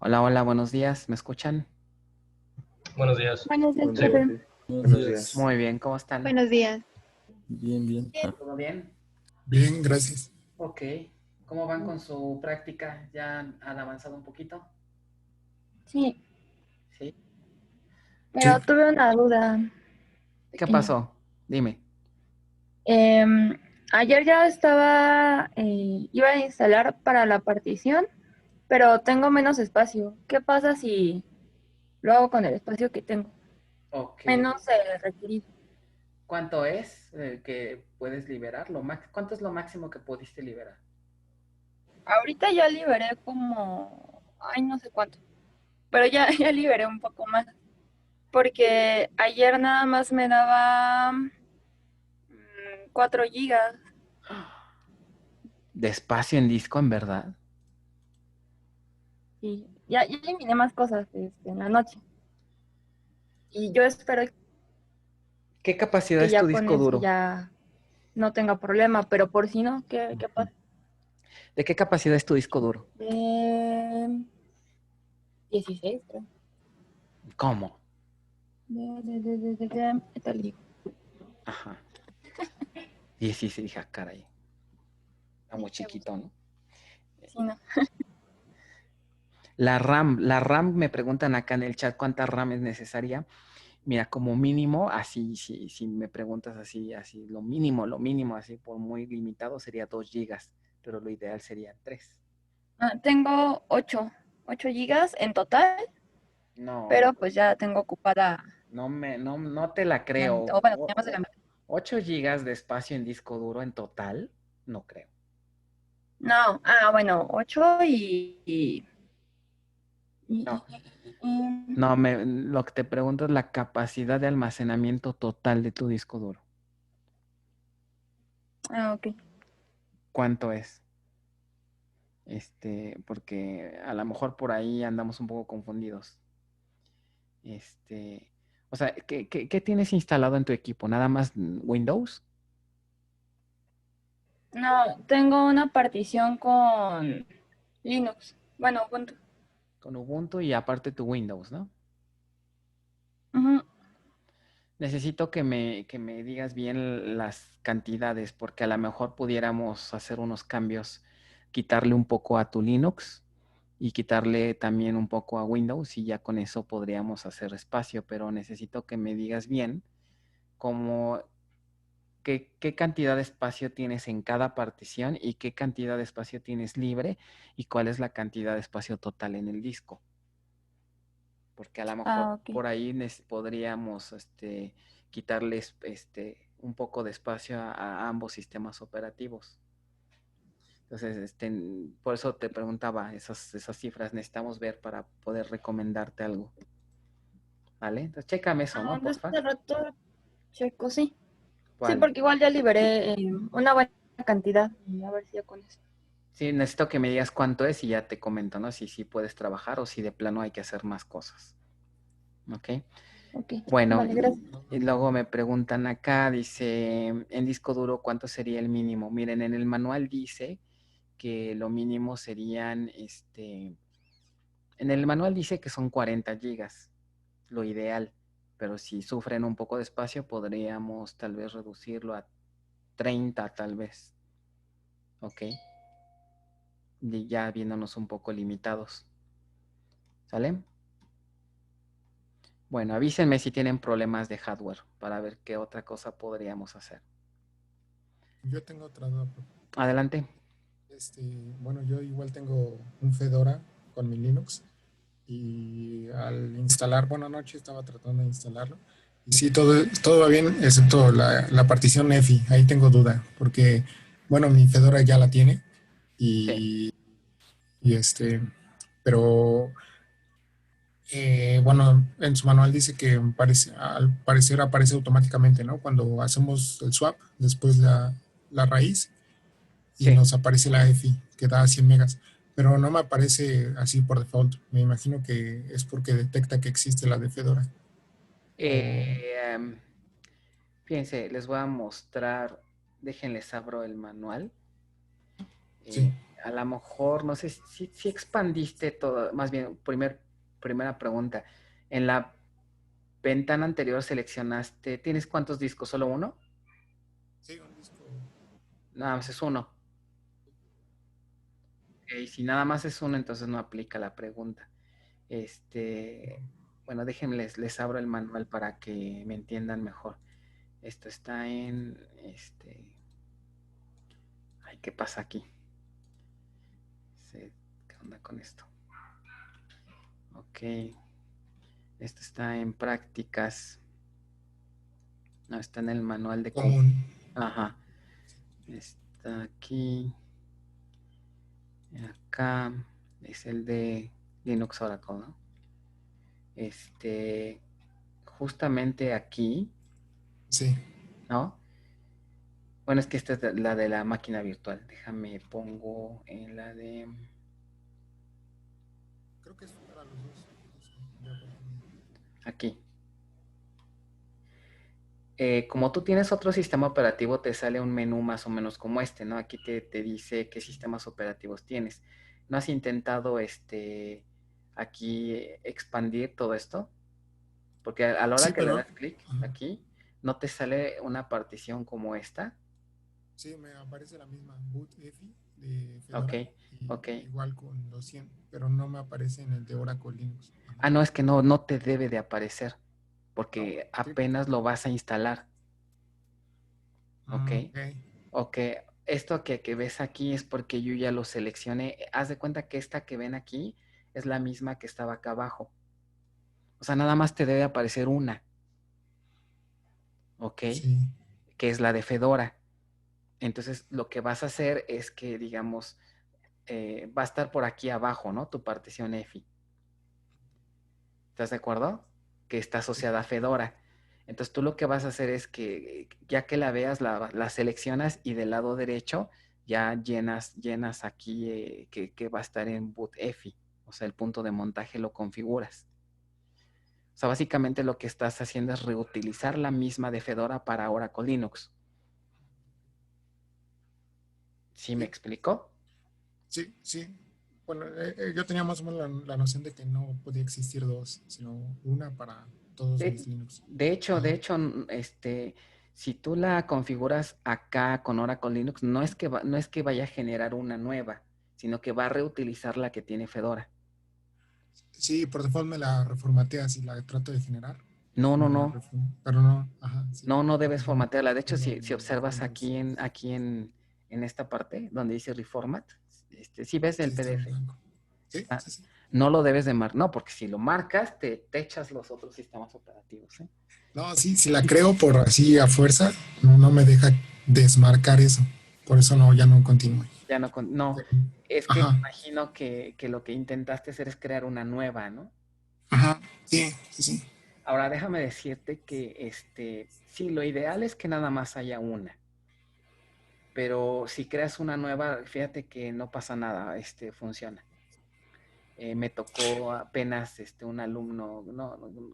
Hola, hola, buenos días. ¿Me escuchan? Buenos días. Buenos días, Buenos Sí. profe. días. Buenos días. Muy bien, ¿cómo están? Buenos días. Bien, bien. ¿Todo bien? Bien, gracias. Ok. ¿Cómo van con su práctica? ¿Ya han avanzado un poquito? Sí, Sí. pero Sí, tuve una duda ¿Qué pequeña. pasó? Dime. Ayer ya iba a instalar para la partición, pero tengo menos espacio. ¿Qué pasa si lo hago con el espacio que tengo? Ok. Menos requerido. ¿Cuánto es que puedes liberar? ¿Cuánto es lo máximo que pudiste liberar? Ahorita ya liberé como, ay, no sé cuánto, pero ya, ya liberé un poco más, porque ayer nada más me daba 4 gigas. ¿De espacio en disco, en verdad? Y ya eliminé más cosas en la noche. Y yo espero ¿Qué capacidad que es tu ya con disco eso duro? ya no tenga problema, pero por si no, ¿qué pasa? ¿De qué capacidad es tu disco duro? De 16, creo. ¿Cómo? Ahorita le digo. Ajá. 16, dije, ah, caray. Está muy Déjate buscar. chiquito, ¿no? Sí, no. La RAM me preguntan acá en el chat cuánta RAM es necesaria. Mira, como mínimo, así, si me preguntas así, lo mínimo, así por muy limitado sería 2 gigas, pero lo ideal sería 3. Tengo 8 gigas en total, No, pero pues ya tengo ocupada no te la la creo. mitad. O bueno, ya más de la mitad. 8 gigas de espacio en disco duro en total, no creo. No, bueno, 8 No, y- no, lo que te pregunto es la capacidad de almacenamiento total de tu disco duro. ok. ¿Cuánto es? Porque a lo mejor por ahí andamos un poco confundidos. Este, o sea, ¿qué tienes instalado en tu equipo? ¿Nada más Windows? No, tengo una partición con Linux. Bueno, Ubuntu. Con Ubuntu y aparte tu Windows, ¿no? Ujú. Necesito que me digas bien las cantidades, porque a lo mejor pudiéramos hacer unos cambios, quitarle un poco a tu Linux y quitarle también un poco a Windows y ya con eso podríamos hacer espacio, pero necesito que me digas bien cómo qué cantidad de espacio tienes en cada partición y qué cantidad de espacio tienes libre y cuál es la cantidad de espacio total en el disco. Porque a lo mejor Ok. por ahí podríamos quitarles un poco de espacio a ambos sistemas operativos. Entonces, por eso te preguntaba esas cifras, necesitamos ver para poder recomendarte algo. ¿Vale? Entonces, chécame eso, ¿no? Después Porfa. de rato checo, sí. Sí, ¿Cuál? porque igual ya liberé una buena cantidad. Y a ver si ya con eso. Sí, necesito que me digas cuánto es y ya te comento, ¿no? Si puedes trabajar o si de plano hay que hacer más cosas. ¿Ok? Ok, Bueno, vale, gracias. y luego me preguntan acá, dice, en disco duro, ¿cuánto sería el mínimo? Miren, en el manual dice que lo mínimo serían, en el manual dice que son 40 gigas, lo ideal, pero si sufren un poco de espacio, podríamos tal vez reducirlo a 30 tal vez, ¿ok? Y ya viéndonos un poco limitados, ¿sale? Bueno, avísenme si tienen problemas de hardware para ver qué otra cosa podríamos hacer. yo tengo otra duda, profe. Adelante. Bueno, yo igual tengo un Fedora con mi Linux y al instalar, bueno, anoche estaba tratando de instalarlo y sí, todo va bien, excepto la partición EFI, ahí tengo duda, porque, bueno, mi Fedora ya la tiene Sí. y, y pero bueno, en su manual dice que al parecer aparece automáticamente, ¿no? Cuando hacemos el swap, después la raíz y Sí. nos aparece la EFI que da 100 megas, pero no me aparece así por default. Me imagino que es porque detecta que existe la de Fedora. O, Em, Fíjense, les voy a mostrar, déjenles abro el manual. Sí. A lo mejor, no sé si expandiste todo, más bien, primera pregunta. En la ventana anterior seleccionaste, ¿tienes cuántos discos? ¿Solo uno? Sí, un disco. Nada más es uno. Y si nada más es uno, entonces no aplica la pregunta. Bueno, déjenme, les abro el manual para que me entiendan mejor. Esto está en, ay, ¿qué pasa aquí? ¿Qué onda con esto? Ok, esto está en prácticas. No, está en el manual de Común. Ajá. Está aquí. Acá es el de Linux Oracle, ¿no? Justamente aquí, Sí. ¿no? Bueno, es que esta es la de la máquina virtual. Déjame pongo en la de Creo que es para los dos. De oportunidad. aquí. Como tú tienes otro sistema operativo, te sale un menú más o menos como este, ¿no? Aquí te dice qué sistemas operativos tienes. ¿No has intentado aquí expandir todo esto? Porque a la hora Sí, que le pero das clic ajá, aquí, ¿no te sale una partición como esta? sí, me aparece la misma boot EFI de Ok, Fedora y ok. igual con los 100, pero no me aparece en el de Oracle Linux. Ajá. Ah, no, es que no te debe de aparecer, No, porque sí. apenas lo vas a instalar. Ok, Ok. ok. Esto que ves aquí es porque yo ya lo seleccioné. Haz de cuenta que esta que ven aquí es la misma que estaba acá abajo. O sea, nada más te debe aparecer una, ¿ok? Sí. Que es la de Fedora. Entonces, lo que vas a hacer es que, digamos, va a estar por aquí abajo, ¿no? Tu partición EFI. ¿Estás de acuerdo? Que está Sí. asociada a Fedora. Entonces, tú lo que vas a hacer es que, ya que la veas, la seleccionas y del lado derecho ya llenas aquí que va a estar en boot EFI. O sea, el punto de montaje lo configuras. O sea, básicamente lo que estás haciendo es reutilizar la misma de Fedora para Oracle Linux. ¿Sí me Sí. explico? Sí, sí. Bueno, yo tenía más o menos la noción de que no podía existir dos, sino una para todos De, mis Linux. de Ajá. hecho, si tú la configuras acá con Oracle Linux, no es que vaya a generar una nueva, sino que va a reutilizar la que tiene Fedora. Sí, por default me la reformateas y la trato de generar. No, no, Me la no, reforma, pero no, ajá, sí. no Por debes default formatearla. De hecho, tengo si mi observas Windows. en esta parte donde dice Reformat, si ves Sí, el está en PDF, blanco. Sí, ah, sí, sí. no lo debes de marcar, no, porque si lo marcas, te echas los otros sistemas operativos, ¿eh? No, sí, si la creo por así a fuerza, no me deja desmarcar eso. Por eso no, ya no continúo. Ya no, es que me Ajá, imagino que lo que intentaste hacer es crear una nueva, ¿no? ajá, sí, sí, sí. Ahora déjame decirte que sí, lo ideal es que nada más haya una, pero si creas una nueva, fíjate que no pasa nada, funciona. Me tocó apenas un alumno,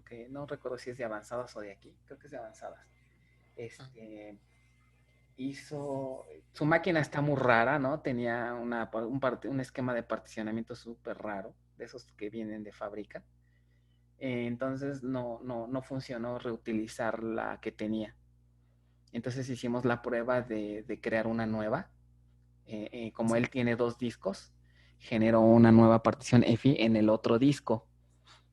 que no recuerdo si es de avanzadas o de aquí, creo que es de avanzadas. Ah, Hizo, su máquina está muy rara, ¿no? Tenía un esquema de particionamiento súper raro, de esos que vienen de fábrica. Entonces no funcionó reutilizar la que tenía. Entonces hicimos la prueba de crear una nueva. Como sí. él tiene dos discos, generó una nueva partición EFI en el otro disco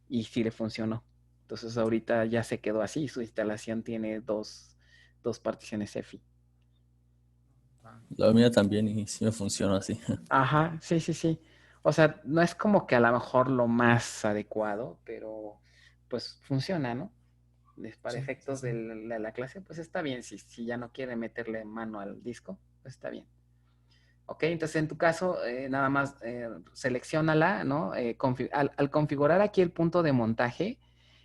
y sí le funcionó. Entonces ahorita ya se quedó así, su instalación tiene dos particiones EFI. Ah, La mía también y sí me funciona así. Ajá, sí, sí, sí. O sea, no es como que a lo mejor lo más adecuado, pero pues funciona, ¿no? Para sí, sí, efectos sí. de la clase, pues está bien. Si ya no quiere meterle mano al disco, pues está bien. Ok, entonces en tu caso, nada más selecciónala, ¿no? Al configurar aquí el punto de montaje,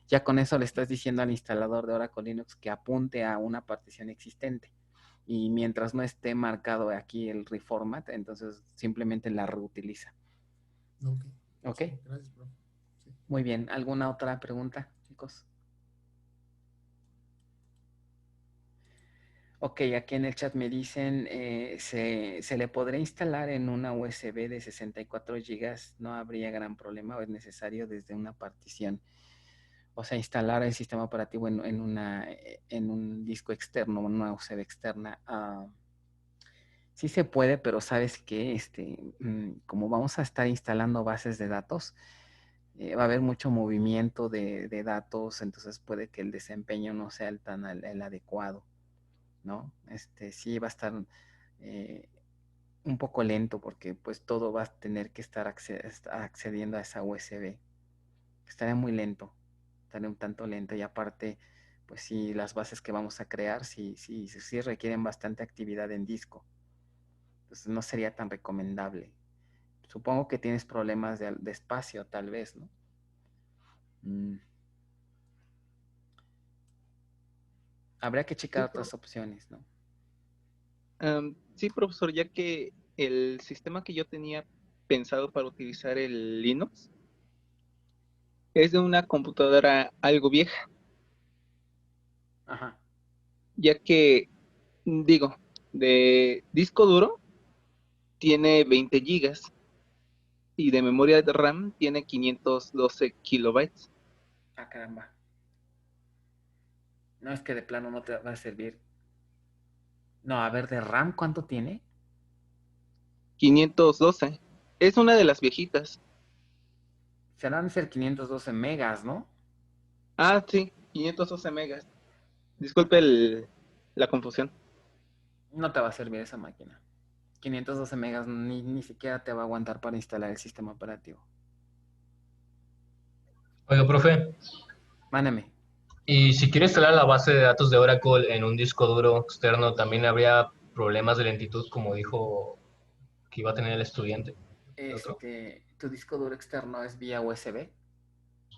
ya con eso le estás diciendo al instalador de Oracle Linux que apunte a una partición existente. Y mientras no esté marcado aquí el reformat, entonces simplemente la reutiliza. Ok. Ok, Sí, gracias, bro. Sí. muy bien. ¿Alguna otra pregunta, chicos? Ok, aquí en el chat me dicen, se le podría instalar en una USB de 64 gigas, no habría gran problema, o es necesario desde una partición. O sea, instalar el sistema operativo en un disco externo, en una USB externa. Sí se puede, pero sabes que como vamos a estar instalando bases de datos, va a haber mucho movimiento de datos, entonces puede que el desempeño no sea el adecuado, ¿no? Sí va a estar un poco lento porque pues todo va a tener que estar accediendo a esa USB. Estaría muy lento, estaría un tanto lento y aparte, pues sí, las bases que vamos a crear sí requieren bastante actividad en disco. Entonces no sería tan recomendable. Supongo que tienes problemas de espacio, tal vez, ¿no? Habría que checar otras opciones, ¿no? Sí, profesor, ya que el sistema que yo tenía pensado para utilizar el Linux es de una computadora algo vieja, Ajá. ya que, digo, de disco duro tiene 20 gigas y de memoria de RAM tiene 512 kilobytes. Ah, caramba. No, es que de plano no te va a servir. No, a ver, de RAM, ¿cuánto tiene? 512. Es una de las viejitas. Serán ser 512 megas, ¿no? Ah, sí, 512 megas. Disculpe Ajá. la confusión. No te va a servir esa máquina. 512 megas ni siquiera te va a aguantar para instalar el sistema operativo. Oiga, profe, Mándame. y si quiero instalar la base de datos de Oracle en un disco duro externo, ¿también habría problemas de lentitud como dijo que iba a tener el estudiante? ¿El otro? Tu disco duro externo es vía USB.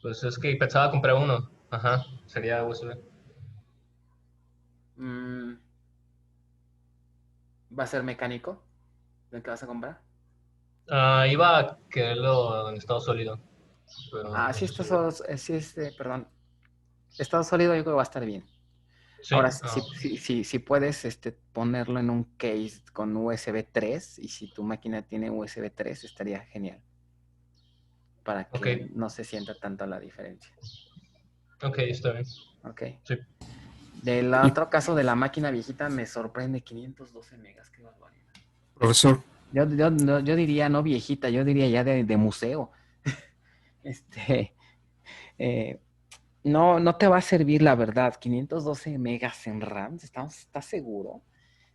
Pues es que pensaba comprar uno. Ajá, sería USB. Mm, ¿Va a ser mecánico el que vas a comprar? Iba a quererlo en estado sólido, pero no Sí, estoy seguro. perdón. Estado sólido yo creo que va a estar bien. Sí, Ahora, si puedes ponerlo en un case con USB 3 y si tu máquina tiene USB 3 estaría genial para ok, que no se sienta tanto la diferencia. ok, está bien. Ok. Sí. Del Y, otro caso de la máquina viejita me sorprende 512 megas, qué barbaridad. profesor, Yo diría no viejita, yo diría ya de museo. Este, eh, no te va a servir la verdad. 512 megas en RAM, ¿estás seguro?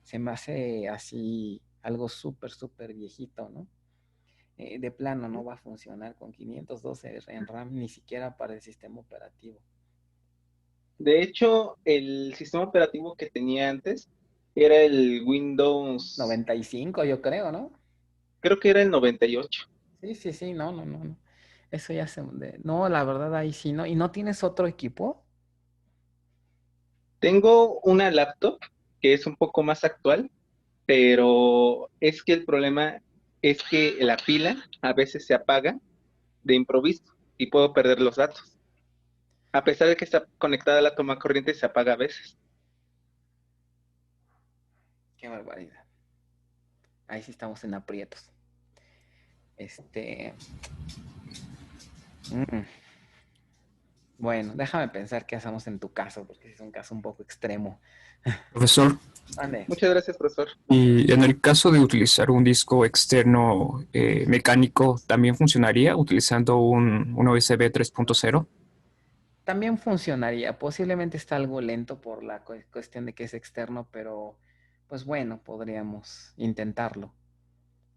Se me hace así algo súper viejito, ¿no? De plano no va a funcionar con 512 en RAM, ni siquiera para el sistema operativo. De hecho, el sistema operativo que tenía antes era el Windows, 95 yo creo, ¿no? creo que era el 98. Sí, no. Eso ya No, la verdad ahí sí, ¿no? ¿Y no tienes otro equipo? Tengo una laptop que es un poco más actual, pero es que el problema es que la pila a veces se apaga de improviso y puedo perder los datos. A pesar de que está conectada a la toma corriente, se apaga a veces. Qué barbaridad. Ahí sí estamos en aprietos. Este... mm, Bueno, déjame pensar qué hacemos en tu caso, porque es un caso un poco extremo. profesor, Ande. Muchas gracias, profesor. y en el caso de utilizar un disco externo mecánico, ¿también funcionaría utilizando un USB 3.0? También funcionaría. Posiblemente está algo lento por la cuestión de que es externo, pero pues bueno, podríamos intentarlo,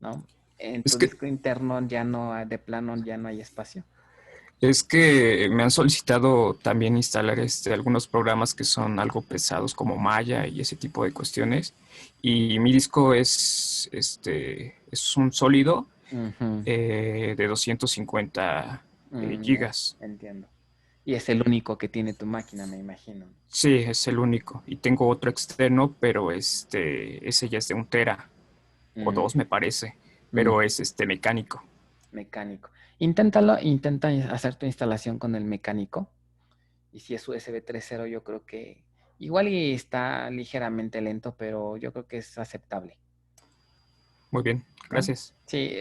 ¿no? En Es tu que disco interno ya no hay, de plano ya no hay espacio. Es que me han solicitado también instalar algunos programas que son algo pesados como Maya y ese tipo de cuestiones. Y mi disco es un sólido Ujú, de 250 ya, gigas. entiendo. Y es el único que tiene tu máquina, me imagino. Sí, es el único. Y tengo otro externo, pero ese ya es de 1 tera o Mm, 2 me parece, mm, pero es mecánico. mecánico. Intenta hacer tu instalación con el mecánico. Y si es USB 3.0, yo creo que Igual y está ligeramente lento, pero yo creo que es aceptable. Muy bien, gracias. Sí,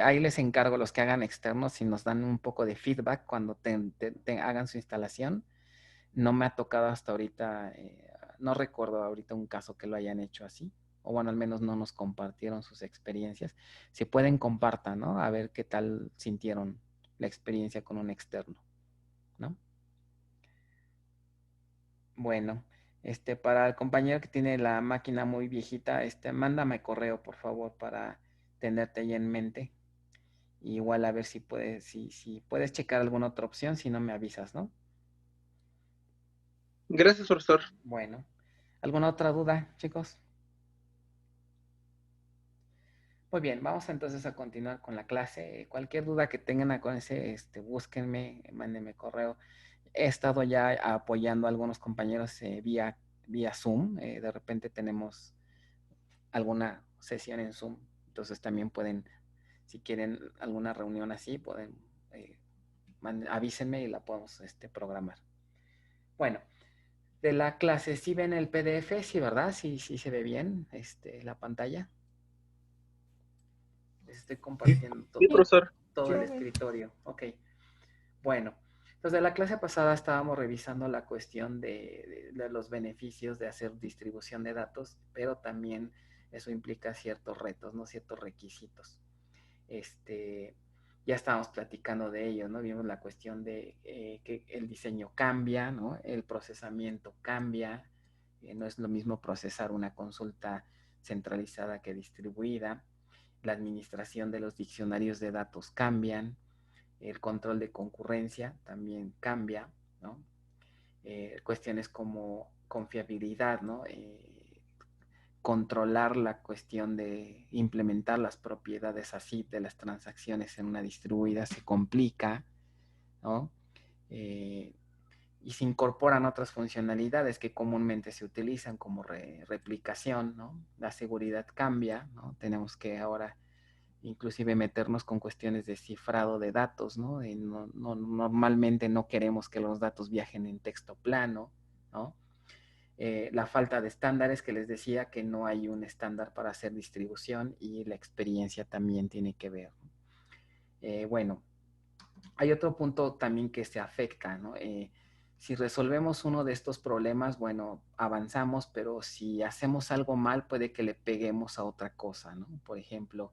ahí les encargo los que hagan externos si nos dan un poco de feedback cuando te hagan su instalación. No me ha tocado hasta ahorita, no recuerdo ahorita un caso que lo hayan hecho así, o bueno, al menos no nos compartieron sus experiencias. Si pueden, compartan, ¿no? A ver qué tal sintieron la experiencia con un externo, ¿no? Bueno, para el compañero que tiene la máquina muy viejita, mándame correo, por favor, para tenerte ahí en mente. Igual a ver si puedes, si puedes checar alguna otra opción, si no me avisas, ¿no? Gracias, profesor. Bueno, ¿alguna otra duda, chicos? Muy bien, vamos entonces a continuar con la clase. Cualquier duda que tengan, acuérdense, búsquenme, mándenme correo. He estado ya apoyando a algunos compañeros vía Zoom. De repente tenemos alguna sesión en Zoom. Entonces también pueden, si quieren alguna reunión así, pueden avísenme y la podemos programar. Bueno, de la clase, ¿sí ven el PDF? Sí, ¿verdad? Sí, sí se ve bien la pantalla. Les estoy compartiendo Sí, profesor. todo el escritorio. Ok. Bueno, entonces de la clase pasada estábamos revisando la cuestión de los beneficios de hacer distribución de datos, pero también eso implica ciertos retos, ¿no? Ciertos requisitos. Ya estábamos platicando de ello, ¿no? Vimos la cuestión de que el diseño cambia, ¿no? El procesamiento cambia. No es lo mismo procesar una consulta centralizada que distribuida. La administración de los diccionarios de datos cambian. El control de concurrencia también cambia, ¿no? Cuestiones como confiabilidad, ¿no? Controlar la cuestión de implementar las propiedades así de las transacciones en una distribuida se complica, ¿no? Y se incorporan otras funcionalidades que comúnmente se utilizan como replicación, ¿no? La seguridad cambia, ¿no? Tenemos que ahora inclusive meternos con cuestiones de cifrado de datos, ¿no? Normalmente no queremos que los datos viajen en texto plano, ¿no? La falta de estándares, que les decía que no hay un estándar para hacer distribución, y la experiencia también tiene que ver. Bueno, hay otro punto también que se afecta, ¿no? Si resolvemos uno de estos problemas, bueno, avanzamos, pero si hacemos algo mal, puede que le peguemos a otra cosa, ¿no? Por ejemplo,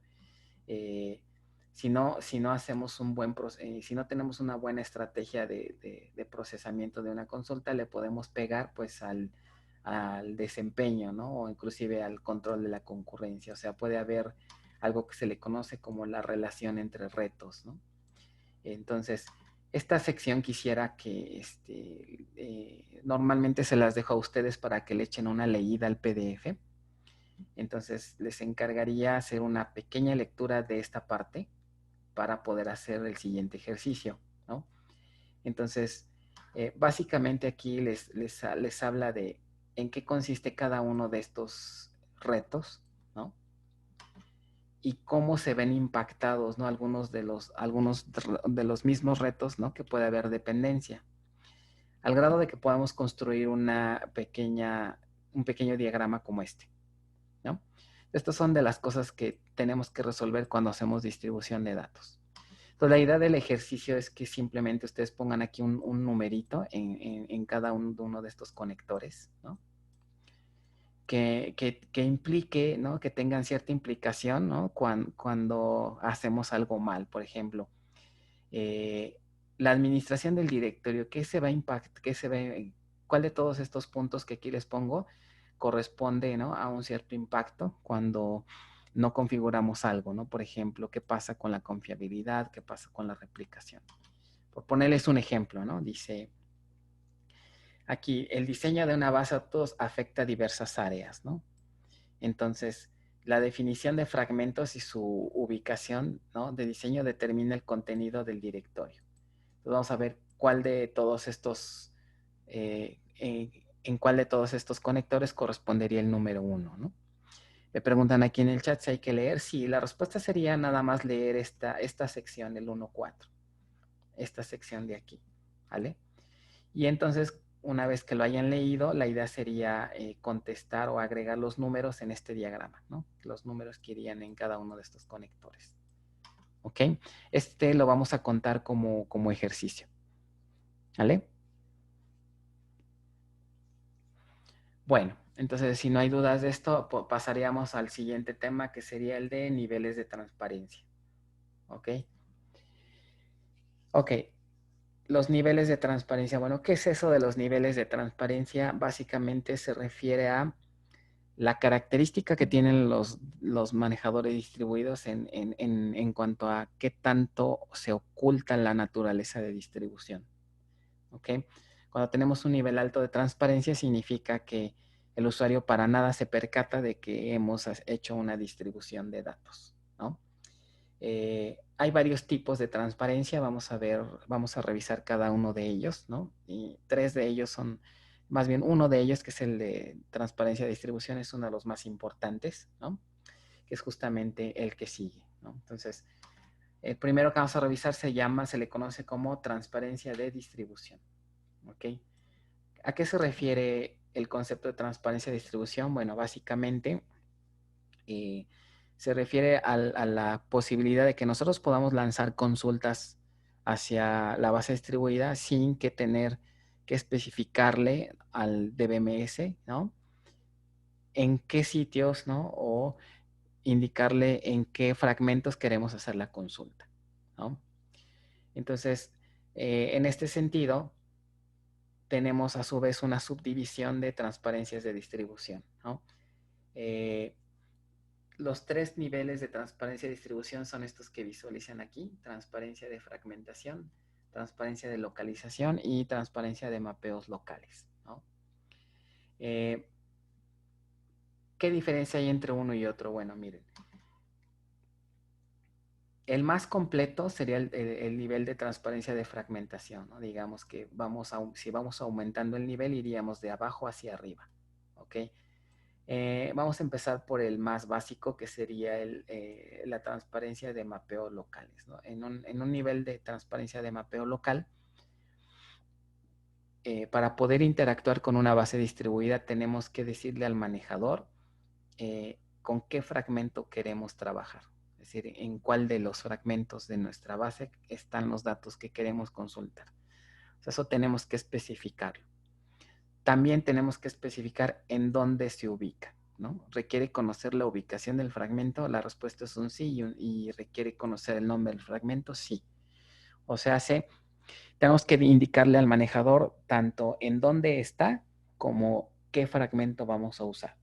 si no hacemos si no tenemos una buena estrategia de procesamiento de una consulta, le podemos pegar pues al desempeño, ¿no? O inclusive al control de la concurrencia. O sea, puede haber algo que se le conoce como la relación entre retos, ¿no? Entonces, esta sección quisiera que normalmente se las dejo a ustedes para que le echen una leída al PDF. Entonces, les encargaría hacer una pequeña lectura de esta parte para poder hacer el siguiente ejercicio, ¿no? Entonces, básicamente aquí les habla de en qué consiste cada uno de estos retos, ¿no? Y cómo se ven impactados, ¿no? Algunos de los mismos retos, ¿no? Que puede haber dependencia. Al grado de que podamos construir un pequeño diagrama como este, ¿no? Estas son de las cosas que tenemos que resolver cuando hacemos distribución de datos. Entonces, la idea del ejercicio es que simplemente ustedes pongan aquí un numerito en cada uno de estos conectores, ¿no? Que implique, ¿no? Que tengan cierta implicación, ¿no? Cuando hacemos algo mal. Por ejemplo, la administración del directorio, ¿qué se va a impactar? ¿Cuál de todos estos puntos que aquí les pongo corresponde, ¿no? A un cierto impacto cuando no configuramos algo, ¿no? Por ejemplo, ¿qué pasa con la confiabilidad? ¿Qué pasa con la replicación? Por ponerles un ejemplo, ¿no? Dice aquí, el diseño de una base de datos afecta a diversas áreas, ¿no? Entonces, la definición de fragmentos y su ubicación, ¿no? De diseño determina el contenido del directorio. Entonces, vamos a ver cuál de todos estos, en cuál de todos estos conectores correspondería el número 1, ¿no? Me preguntan aquí en el chat si hay que leer. Sí, la respuesta sería nada más leer esta sección, el 1.4. Esta sección de aquí, ¿vale? Y entonces, una vez que lo hayan leído, la idea sería contestar o agregar los números en este diagrama, ¿no? Los números que irían en cada uno de estos conectores. ¿Ok? Este lo vamos a contar como ejercicio. ¿Vale? Bueno, entonces si no hay dudas de esto, pasaríamos al siguiente tema, que sería el de niveles de transparencia. ¿Ok? Ok. Los niveles de transparencia. Bueno, ¿qué es eso de los niveles de transparencia? Básicamente se refiere a la característica que tienen los manejadores distribuidos en cuanto a qué tanto se oculta la naturaleza de distribución. ¿Ok? Cuando tenemos un nivel alto de transparencia, significa que el usuario para nada se percata de que hemos hecho una distribución de datos, ¿no? Hay varios tipos de transparencia, vamos a revisar cada uno de ellos, ¿no? Y tres de ellos son, más bien uno de ellos, que es el de transparencia de distribución, es uno de los más importantes, ¿no? Que es justamente el que sigue, ¿no? Entonces, el primero que vamos a revisar se le conoce como transparencia de distribución, ¿ok? ¿A qué se refiere el concepto de transparencia de distribución? Bueno, básicamente se refiere a la posibilidad de que nosotros podamos lanzar consultas hacia la base distribuida sin que tener que especificarle al DBMS, ¿no? En qué sitios, ¿no? O indicarle en qué fragmentos queremos hacer la consulta, ¿no? Entonces, en este sentido, tenemos a su vez una subdivisión de transparencias de distribución, ¿no? Los tres niveles de transparencia de distribución son estos que visualizan aquí: transparencia de fragmentación, transparencia de localización y transparencia de mapeos locales, ¿no? ¿Qué diferencia hay entre uno y otro? Bueno, miren. El más completo sería el nivel de transparencia de fragmentación, ¿no? Digamos que si vamos aumentando el nivel, iríamos de abajo hacia arriba, ¿ok? Vamos a empezar por el más básico, que sería la transparencia de mapeo locales, ¿no? En un nivel de transparencia de mapeo local, para poder interactuar con una base distribuida, tenemos que decirle al manejador con qué fragmento queremos trabajar. Es decir, en cuál de los fragmentos de nuestra base están los datos que queremos consultar. O sea, eso tenemos que especificarlo. También tenemos que especificar en dónde se ubica, ¿no? ¿Requiere conocer la ubicación del fragmento? La respuesta es un sí. ¿Y requiere conocer el nombre del fragmento? Sí. O sea, tenemos que indicarle al manejador tanto en dónde está como qué fragmento vamos a usar.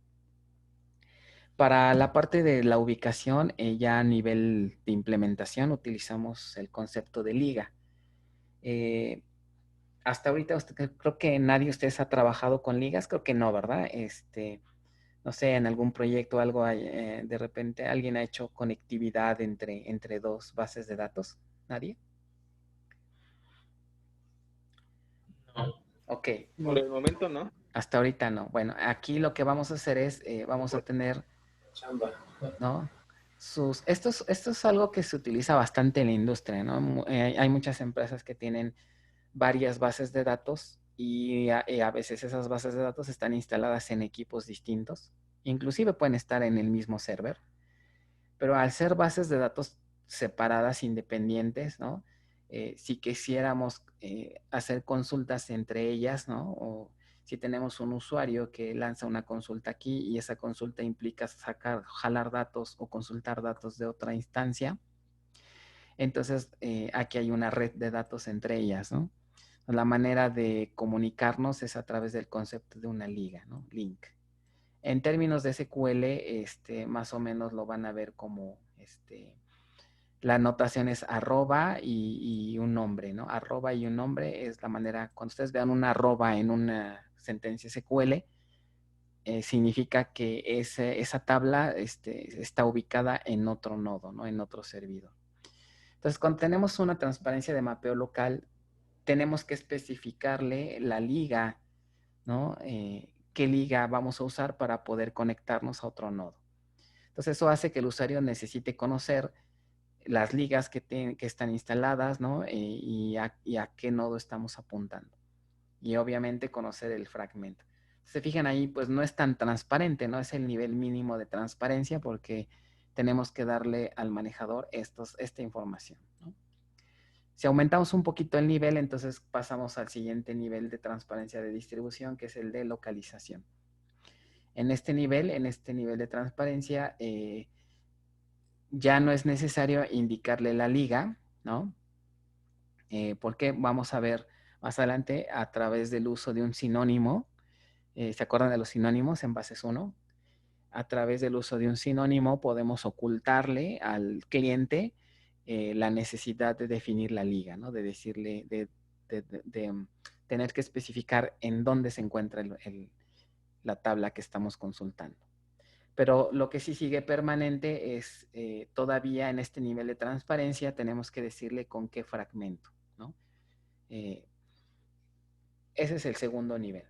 Para la parte de la ubicación, ya a nivel de implementación, utilizamos el concepto de liga. Hasta ahorita creo que nadie de ustedes ha trabajado con ligas, creo que no, ¿verdad? No sé, en algún proyecto o algo, de repente alguien ha hecho conectividad entre dos bases de datos. ¿Nadie? No. Ok. Por el momento no. Hasta ahorita no. Bueno, aquí lo que vamos a hacer es, vamos a tener, ¿no? Esto es algo que se utiliza bastante en la industria, ¿no? Hay muchas empresas que tienen varias bases de datos y a veces esas bases de datos están instaladas en equipos distintos. Inclusive pueden estar en el mismo server. Pero al ser bases de datos separadas, independientes, ¿no? Si quisiéramos hacer consultas entre ellas, ¿no? O si tenemos un usuario que lanza una consulta aquí y esa consulta implica jalar datos o consultar datos de otra instancia, entonces aquí hay una red de datos entre ellas, ¿no? La manera de comunicarnos es a través del concepto de una liga, ¿no? Link. En términos de SQL, más o menos lo van a ver como, la anotación es arroba y un nombre, ¿no? Arroba y un nombre es la manera, cuando ustedes vean una arroba en una sentencia SQL, significa que esa tabla está ubicada en otro nodo, ¿no? En otro servidor. Entonces, cuando tenemos una transparencia de mapeo local, tenemos que especificarle la liga, ¿no? Qué liga vamos a usar para poder conectarnos a otro nodo. Entonces, eso hace que el usuario necesite conocer las ligas que están instaladas, ¿no? Y a qué nodo estamos apuntando. y obviamente conocer el fragmento. Se fijan ahí, pues no es tan transparente, ¿no? Es el nivel mínimo de transparencia porque tenemos que darle al manejador esta información, ¿no? Si aumentamos un poquito el nivel, entonces pasamos al siguiente nivel de transparencia de distribución, que es el de localización. En este nivel de transparencia, ya no es necesario indicarle la liga, ¿no? Porque vamos a ver más adelante a través del uso de un sinónimo. ¿Se acuerdan de los sinónimos en bases 1? A través del uso de un sinónimo podemos ocultarle al cliente la necesidad de definir la liga, ¿no? De decirle, de tener que especificar en dónde se encuentra la tabla que estamos consultando. Pero lo que sí sigue permanente es todavía en este nivel de transparencia tenemos que decirle con qué fragmento, ¿no? Ese es el segundo nivel.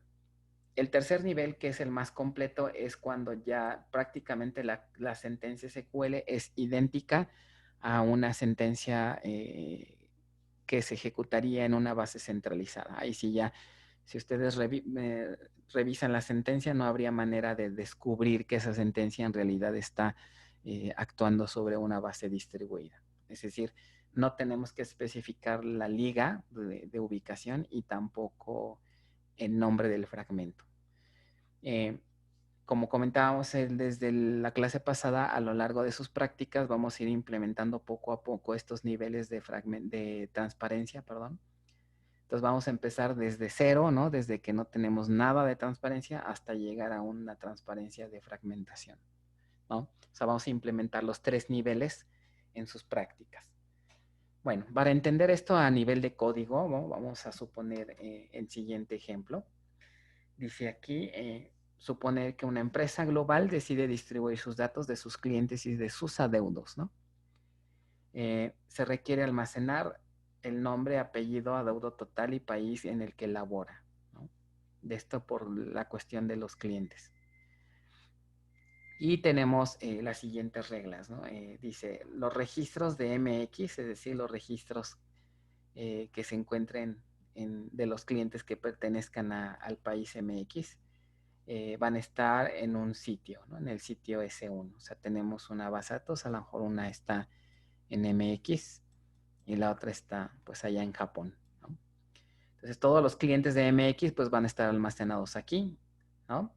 El tercer nivel, que es el más completo, es cuando ya prácticamente la sentencia SQL es idéntica a una sentencia que se ejecutaría en una base centralizada. Ahí sí ya, si ustedes revisan la sentencia, no habría manera de descubrir que esa sentencia en realidad está actuando sobre una base distribuida. Es decir, no tenemos que especificar la liga de ubicación y tampoco el nombre del fragmento. Como comentábamos desde la clase pasada, a lo largo de sus prácticas vamos a ir implementando poco a poco estos niveles de transparencia, perdón. Entonces vamos a empezar desde cero, ¿no? Desde que no tenemos nada de transparencia hasta llegar a una transparencia de fragmentación, ¿no? O sea, vamos a implementar los 3 niveles en sus prácticas. Bueno, para entender esto a nivel de código, ¿no? Vamos a suponer el siguiente ejemplo. Dice aquí, suponer que una empresa global decide distribuir sus datos de sus clientes y de sus adeudos, ¿no? Se requiere almacenar el nombre, apellido, adeudo total y país en el que labora, ¿no? De esto por la cuestión de los clientes. Y tenemos las siguientes reglas, ¿no? Dice, los registros de MX, es decir, los registros que se encuentren de los clientes que pertenezcan al país MX, van a estar en un sitio, ¿no? En el sitio S1. O sea, tenemos una base de datos, a lo mejor una está en MX y la otra está pues allá en Japón, ¿no? Entonces todos los clientes de MX pues van a estar almacenados aquí, ¿no?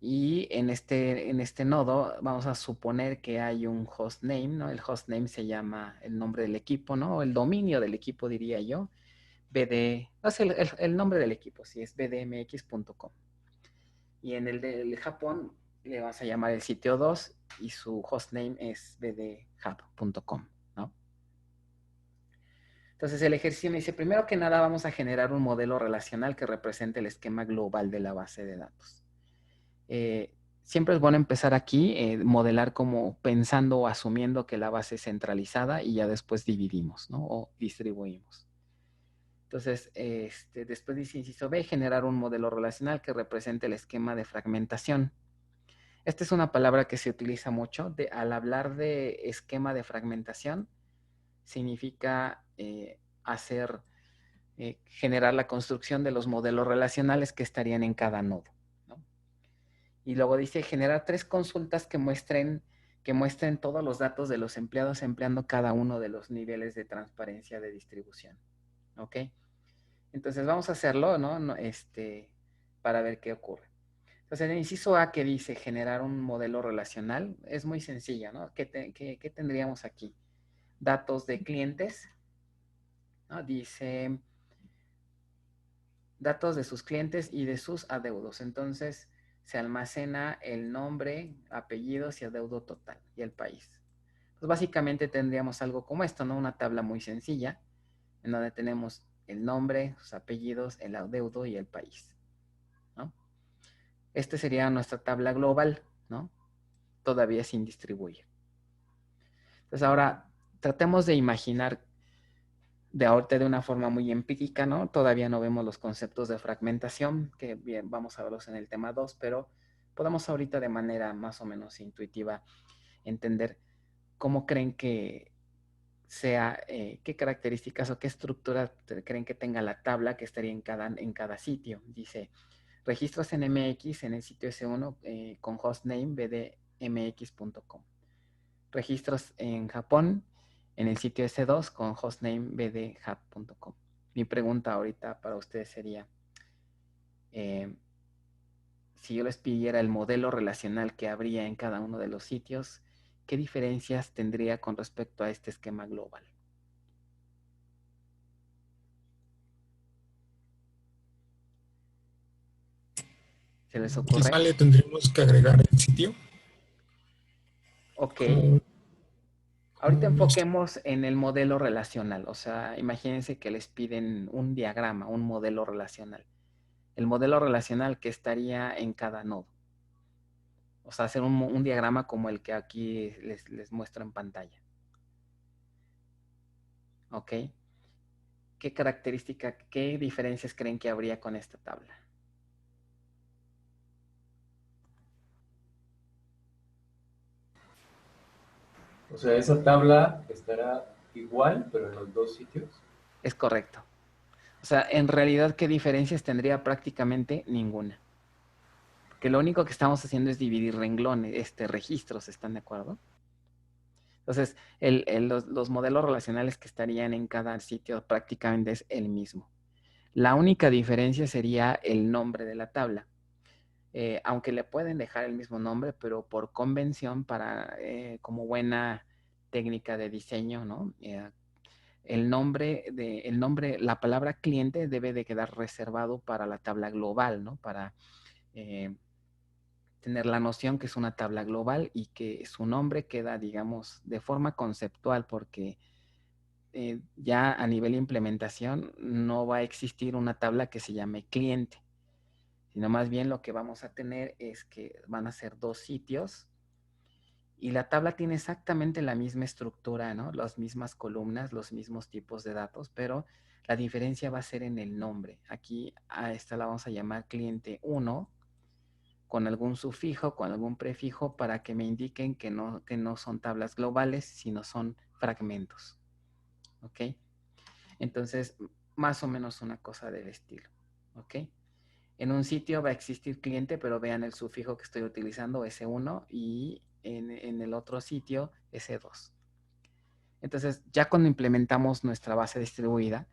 Y en este nodo vamos a suponer que hay un hostname, ¿no? El hostname se llama el nombre del equipo, ¿no? O el dominio del equipo, diría yo. No sé, el nombre del equipo, sí, es bdmx.com. Y en el de Japón le vas a llamar el sitio 2 y su hostname es bdhub.com, ¿no? Entonces el ejercicio me dice, primero que nada vamos a generar un modelo relacional que represente el esquema global de la base de datos. Siempre es bueno empezar aquí, modelar como pensando o asumiendo que la base es centralizada y ya después dividimos, ¿no? O distribuimos. Entonces, después dice inciso B, generar un modelo relacional que represente el esquema de fragmentación. Esta es una palabra que se utiliza mucho. Al hablar de esquema de fragmentación, significa generar la construcción de los modelos relacionales que estarían en cada nodo, ¿no? Y luego dice generar 3 consultas que muestren todos los datos de los empleados empleando cada uno de los niveles de transparencia de distribución. ¿Ok? Entonces vamos a hacerlo, ¿no? Para ver qué ocurre. Entonces, en el inciso A que dice generar un modelo relacional, es muy sencilla, ¿no? ¿Qué tendríamos aquí? Datos de clientes, ¿no? Dice datos de sus clientes y de sus adeudos. Entonces, se almacena el nombre, apellidos y adeudo total y el país. Pues básicamente tendríamos algo como esto, ¿no? Una tabla muy sencilla en donde tenemos el nombre, sus apellidos, el adeudo y el país, ¿no? Esta sería nuestra tabla global, ¿no? Todavía sin distribuir. Entonces ahora tratemos de imaginar ahorita de una forma muy empírica, ¿no? Todavía no vemos los conceptos de fragmentación, que bien, vamos a verlos en el tema 2, pero podemos ahorita de manera más o menos intuitiva entender cómo creen que sea, qué características o qué estructura creen que tenga la tabla que estaría en cada sitio. Dice, registros en MX en el sitio S1 con hostname bdmx.com. Registros en Japón en el sitio S2 con hostname bdhub.com. Mi pregunta ahorita para ustedes sería, si yo les pidiera el modelo relacional que habría en cada uno de los sitios, ¿qué diferencias tendría con respecto a este esquema global? ¿Se les ocurre? Quizá le tendríamos que agregar el sitio. Ok. Como, Ahorita como enfoquemos en el modelo relacional. O sea, imagínense que les piden un diagrama, un modelo relacional. El modelo relacional que estaría en cada nodo. O sea, hacer un diagrama como el que aquí les muestro en pantalla. ¿Ok? ¿Qué características, qué diferencias creen que habría con esta tabla? O sea, esa tabla estará igual, pero en los dos sitios. Es correcto. O sea, en realidad, ¿qué diferencias tendría? Prácticamente ninguna. Porque lo único que estamos haciendo es dividir renglones, registros, ¿están de acuerdo? Entonces, los modelos relacionales que estarían en cada sitio prácticamente es el mismo. La única diferencia sería el nombre de la tabla. Aunque le pueden dejar el mismo nombre, pero por convención, como buena técnica de diseño, ¿no? La palabra cliente debe de quedar reservado para la tabla global, ¿no? Para tener la noción que es una tabla global y que su nombre queda, digamos, de forma conceptual, porque ya a nivel de implementación no va a existir una tabla que se llame cliente, sino más bien lo que vamos a tener es que van a ser dos sitios y la tabla tiene exactamente la misma estructura, ¿no? Las mismas columnas, los mismos tipos de datos, pero la diferencia va a ser en el nombre. Aquí a esta la vamos a llamar cliente 1 con algún sufijo, con algún prefijo para que me indiquen que no son tablas globales, sino son fragmentos. ¿Ok? Entonces, más o menos una cosa del estilo. ¿Ok? En un sitio va a existir cliente, pero vean el sufijo que estoy utilizando, S1, y en el otro sitio, S2. Entonces, ya cuando implementamos nuestra base distribuida,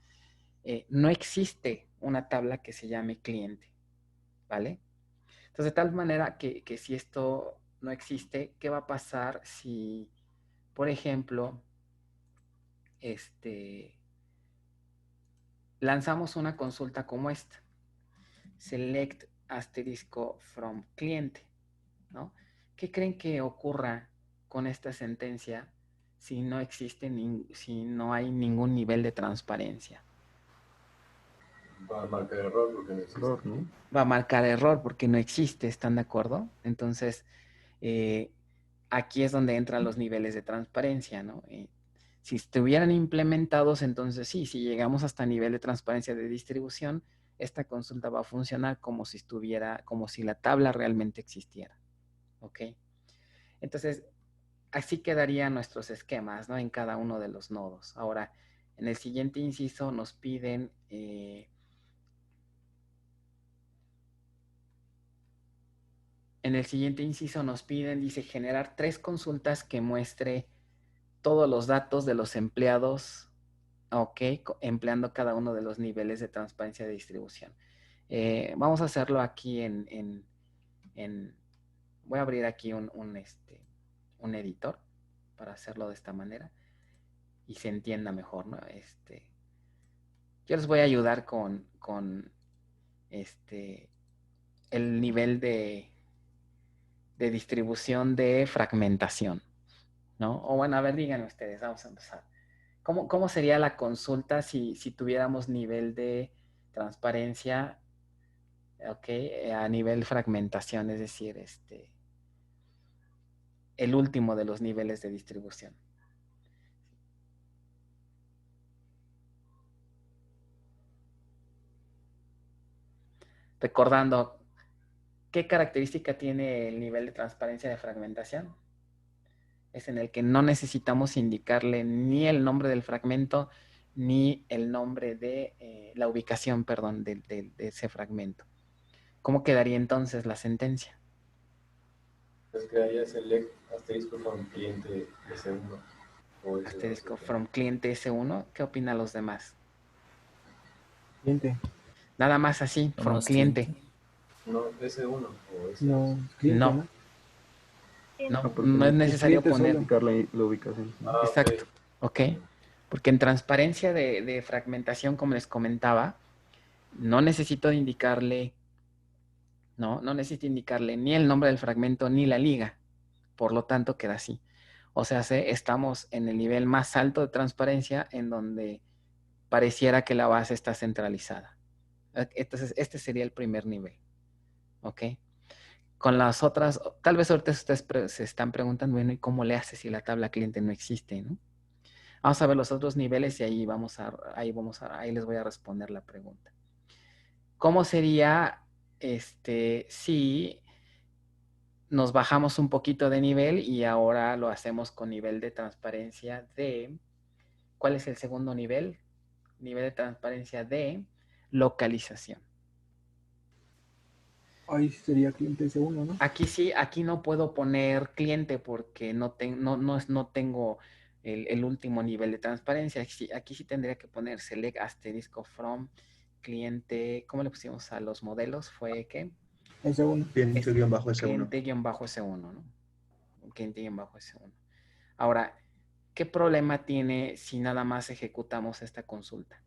no existe una tabla que se llame cliente, ¿vale? Entonces, de tal manera que si esto no existe, ¿qué va a pasar si, por ejemplo, lanzamos una consulta como esta? Select asterisco from cliente, ¿no? ¿Qué creen que ocurra con esta sentencia si no existe, si no hay ningún nivel de transparencia? Va a marcar error porque no existe. Error, ¿no? Va a marcar error porque no existe, ¿están de acuerdo? Entonces, aquí es donde entran los niveles de transparencia, ¿no? Si estuvieran implementados, entonces sí, si llegamos hasta nivel de transparencia de distribución, esta consulta va a funcionar como si la tabla realmente existiera, ¿ok? Entonces, así quedarían nuestros esquemas, ¿no? En cada uno de los nodos. Ahora, en el siguiente inciso nos piden dice, generar 3 consultas que muestre todos los datos de los empleados, ok, empleando cada uno de los niveles de transparencia de distribución. Vamos a hacerlo aquí voy a abrir aquí un editor para hacerlo de esta manera y se entienda mejor, ¿no? Yo les voy a ayudar con el nivel de distribución de fragmentación, ¿no? O bueno, a ver, díganme ustedes, vamos a empezar. ¿Cómo sería la consulta si tuviéramos nivel de transparencia, ok, a nivel fragmentación, es decir, el último de los niveles de distribución? Recordando, ¿qué característica tiene el nivel de transparencia de fragmentación? Es en el que no necesitamos indicarle ni el nombre del fragmento ni el nombre de la ubicación, perdón, de ese fragmento. ¿Cómo quedaría entonces la sentencia? Pues quedaría select asterisco from cliente S1 o S2. Asterisco from cliente S1. ¿Qué opinan los demás? Cliente. Nada más así, Nada from más cliente. cliente. No, S1 o S2. No, cliente, No. ¿no? No, porque no es no necesario cliente poner. solo. indicar la ubicación. Ah, Exacto, ok. ¿ok? Porque en transparencia de fragmentación, como les comentaba, no necesito indicarle, no necesito indicarle ni el nombre del fragmento ni la liga. Por lo tanto, queda así. O sea, estamos en el nivel más alto de transparencia en donde pareciera que la base está centralizada. Entonces, este sería el primer nivel, ¿ok? Con las otras, tal vez ahorita ustedes se están preguntando, bueno, ¿y cómo le hace si la tabla cliente no existe, no? Vamos a ver los otros niveles y ahí les voy a responder la pregunta. ¿Cómo sería si nos bajamos un poquito de nivel y ahora lo hacemos con nivel de transparencia de, ¿cuál es el segundo nivel? Nivel de transparencia de localización. Ahí sería cliente S1, ¿no? Aquí sí, aquí no puedo poner cliente porque no tengo el último nivel de transparencia. Aquí sí tendría que poner select asterisco from cliente. ¿Cómo le pusimos a los modelos? Fue ¿qué? S1. Cliente-S1. Cliente-S1, ¿no? Cliente-S1. Ahora, ¿qué problema tiene si nada más ejecutamos esta consulta?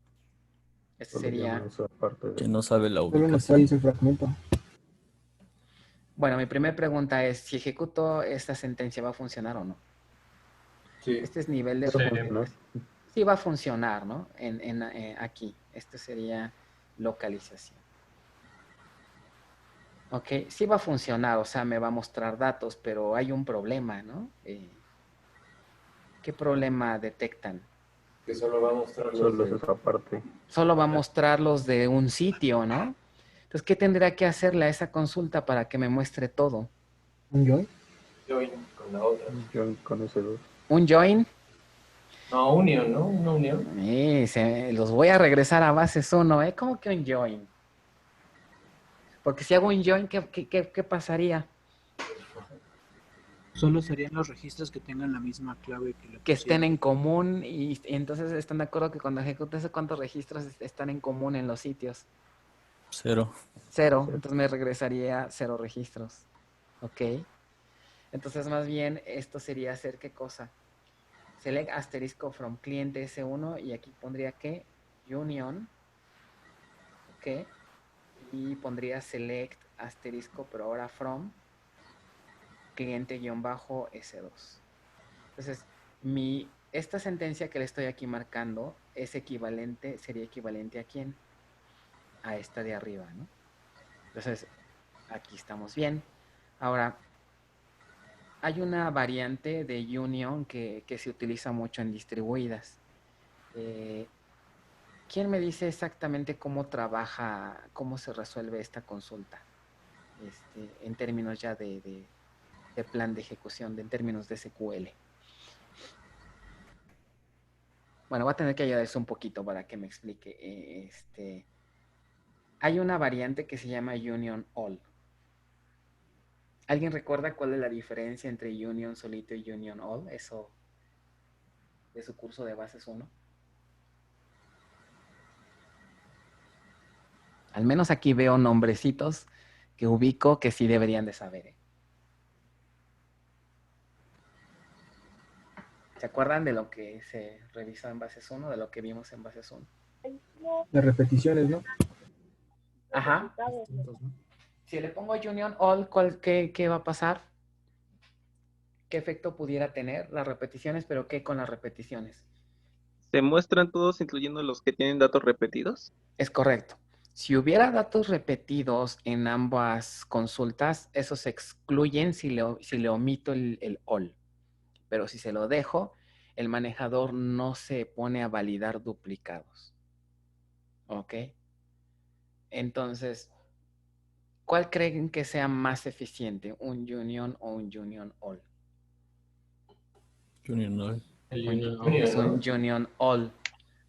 Este Solo sería... llama esa parte de- Que no sabe la Solo nos trae ubicación. ese fragmento. Bueno, mi primera pregunta es, si ejecuto esta sentencia, ¿va a funcionar o no? Sí. Este es nivel de Sí. fragmentación. Sí va a funcionar, ¿no? Aquí. Este sería localización. Ok, sí va a funcionar, o sea, me va a mostrar datos, pero hay un problema, ¿no? ¿Qué problema detectan? Que solo va a mostrar los Solo es de... esa parte. Solo va a mostrar los de un sitio, ¿no? Entonces, ¿qué tendría que hacerle a esa consulta para que me muestre todo? ¿Un join? Join con la otra. Yo con S2. ¿Un join? No, unión, ¿no? Una unión. Los voy a regresar a bases 1, ¿eh? ¿Cómo que un join? Porque si hago un join, ¿qué pasaría? Solo serían los registros que tengan la misma clave que le Que estén pusieron. en común y entonces están de acuerdo que cuando ejecutes cuántos registros están en común en los sitios. 0. 0. Entonces me regresaría 0 registros. ¿Ok? Entonces más bien esto sería hacer ¿qué cosa? Select asterisco from cliente S1 y aquí pondría que union. ¿Ok? Y pondría select asterisco, pero ahora from cliente-S2. Entonces, esta sentencia que le estoy aquí marcando sería equivalente ¿a quién? A esta de arriba, ¿no? Entonces, aquí estamos bien. Ahora, hay una variante de union que se utiliza mucho en distribuidas. ¿Quién me dice exactamente cómo trabaja, cómo se resuelve esta consulta? En términos ya de plan de ejecución, en términos de SQL. Bueno, voy a tener que ayudarles un poquito para que me explique. Hay una variante que se llama Union All. ¿Alguien recuerda cuál es la diferencia entre Union solito y Union All? Eso de su curso de bases 1. Al menos aquí veo nombrecitos que ubico que sí deberían de saber. ¿Se acuerdan de lo que se revisó en bases 1? De lo que vimos en bases 1. De repeticiones, ¿no? Ajá. Distintos, ¿no? Si le pongo Union All, ¿qué va a pasar? ¿Qué efecto pudiera tener las repeticiones? ¿Pero qué con las repeticiones? ¿Se muestran todos, incluyendo los que tienen datos repetidos? Es correcto. Si hubiera datos repetidos en ambas consultas, esos se excluyen si le omito el all. Pero si se lo dejo, el manejador no se pone a validar duplicados. ¿Ok? Entonces, ¿cuál creen que sea más eficiente? ¿Un union o un union all? Union All. El Es un Union, ¿no? Union All,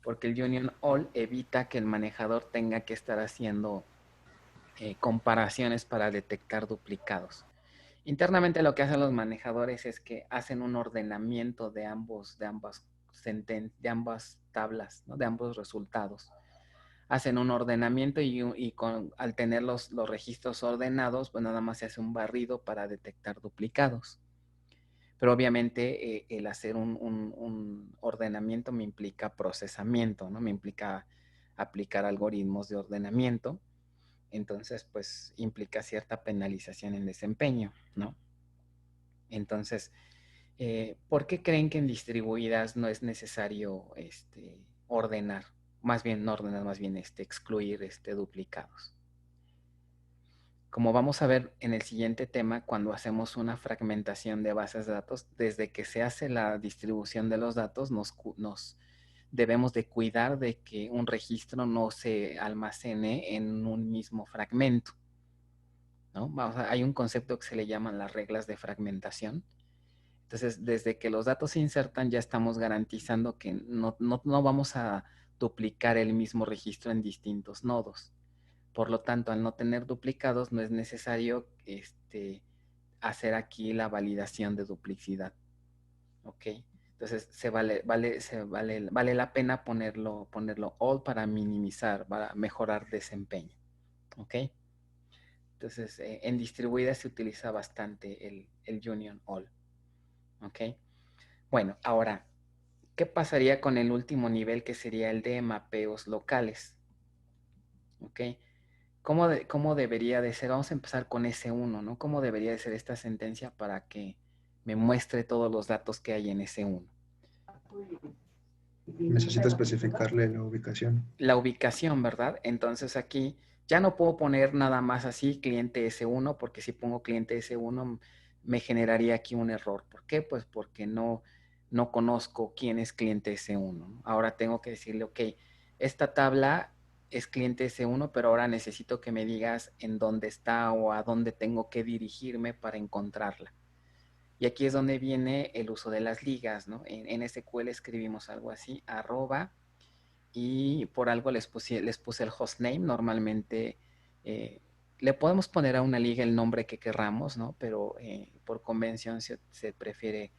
porque el Union All evita que el manejador tenga que estar haciendo comparaciones para detectar duplicados. Internamente lo que hacen los manejadores es que hacen un ordenamiento de ambas tablas, ¿no? De ambos resultados. Hacen un ordenamiento y al tener los registros ordenados, pues nada más se hace un barrido para detectar duplicados. Pero obviamente el hacer un ordenamiento me implica procesamiento, ¿no? Me implica aplicar algoritmos de ordenamiento. Entonces, pues implica cierta penalización en desempeño, ¿no? Entonces, ¿por qué creen que en distribuidas no es necesario ordenar? Más bien, no ordenar, más bien excluir duplicados. Como vamos a ver en el siguiente tema, cuando hacemos una fragmentación de bases de datos, desde que se hace la distribución de los datos, nos debemos de cuidar de que un registro no se almacene en un mismo fragmento, ¿no? Hay un concepto que se le llaman las reglas de fragmentación. Entonces, desde que los datos se insertan, ya estamos garantizando que no vamos a duplicar el mismo registro en distintos nodos. Por lo tanto, al no tener duplicados, no es necesario hacer aquí la validación de duplicidad. ¿Ok? Entonces, vale la pena ponerlo all para minimizar, para mejorar desempeño. ¿Ok? Entonces, en distribuida se utiliza bastante el Union All. ¿Ok? Bueno, ahora, ¿qué pasaría con el último nivel que sería el de mapeos locales? ¿Ok? ¿Cómo debería de ser? Vamos a empezar con S1, ¿no? ¿Cómo debería de ser esta sentencia para que me muestre todos los datos que hay en S1? Necesita especificarle la ubicación. La ubicación, ¿verdad? Entonces aquí ya no puedo poner nada más así cliente S1, porque si pongo cliente S1 me generaría aquí un error. ¿Por qué? Pues porque no conozco quién es cliente S1, ¿no? Ahora tengo que decirle, ok, esta tabla es cliente S1, pero ahora necesito que me digas en dónde está o a dónde tengo que dirigirme para encontrarla. Y aquí es donde viene el uso de las ligas, ¿no? En SQL escribimos algo así, @ y por algo les puse el hostname. Normalmente le podemos poner a una liga el nombre que querramos, ¿no? Pero por convención se prefiere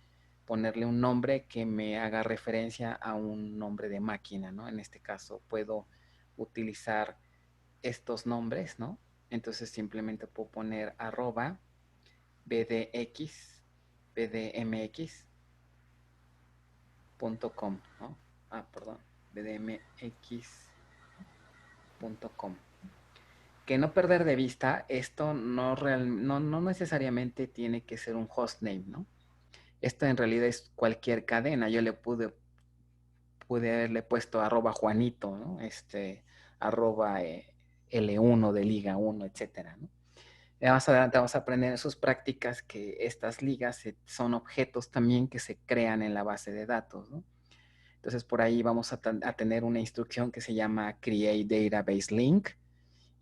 ponerle un nombre que me haga referencia a un nombre de máquina, ¿no? En este caso puedo utilizar estos nombres, ¿no? Entonces simplemente puedo poner @ bdmx.com, ¿no? Perdón, bdmx.com. Que no perder de vista, esto no necesariamente tiene que ser un hostname, ¿no? Esto en realidad es cualquier cadena. Yo le pude haberle puesto @Juanito, ¿no? @L1 de Liga 1, etcétera, ¿no? Más adelante vamos a aprender en sus prácticas que estas ligas son objetos también que se crean en la base de datos, ¿no? Entonces por ahí vamos a tener una instrucción que se llama Create Database Link,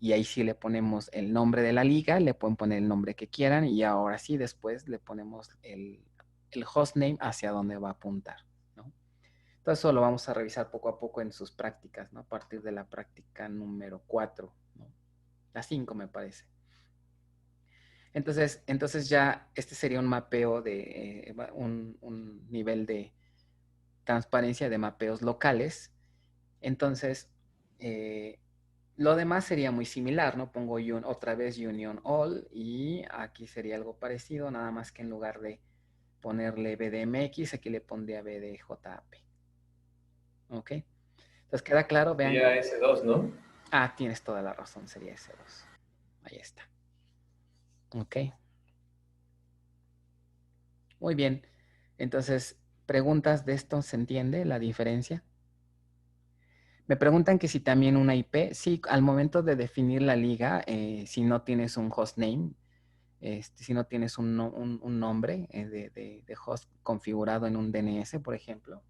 y ahí sí le ponemos el nombre de la liga, le pueden poner el nombre que quieran, y ahora sí después le ponemos el hostname hacia dónde va a apuntar, ¿no? Entonces eso lo vamos a revisar poco a poco en sus prácticas, ¿no? A partir de la práctica número 4, ¿no? La 5 me parece. Entonces ya este sería un mapeo de un nivel de transparencia de mapeos locales. Entonces, lo demás sería muy similar, ¿no? Pongo otra vez Union All, y aquí sería algo parecido, nada más que en lugar de ponerle BDMX, aquí le pondría BDJP. ¿Ok? Entonces, ¿queda claro? Vean. Sería S2, ¿no? Tienes toda la razón, sería S2. Ahí está. Ok. Muy bien. Entonces, ¿preguntas de esto? ¿Se entiende la diferencia? Me preguntan que si también una IP. Sí, al momento de definir la liga, si no tienes un hostname, si no tienes un nombre de host configurado en un DNS, por ejemplo,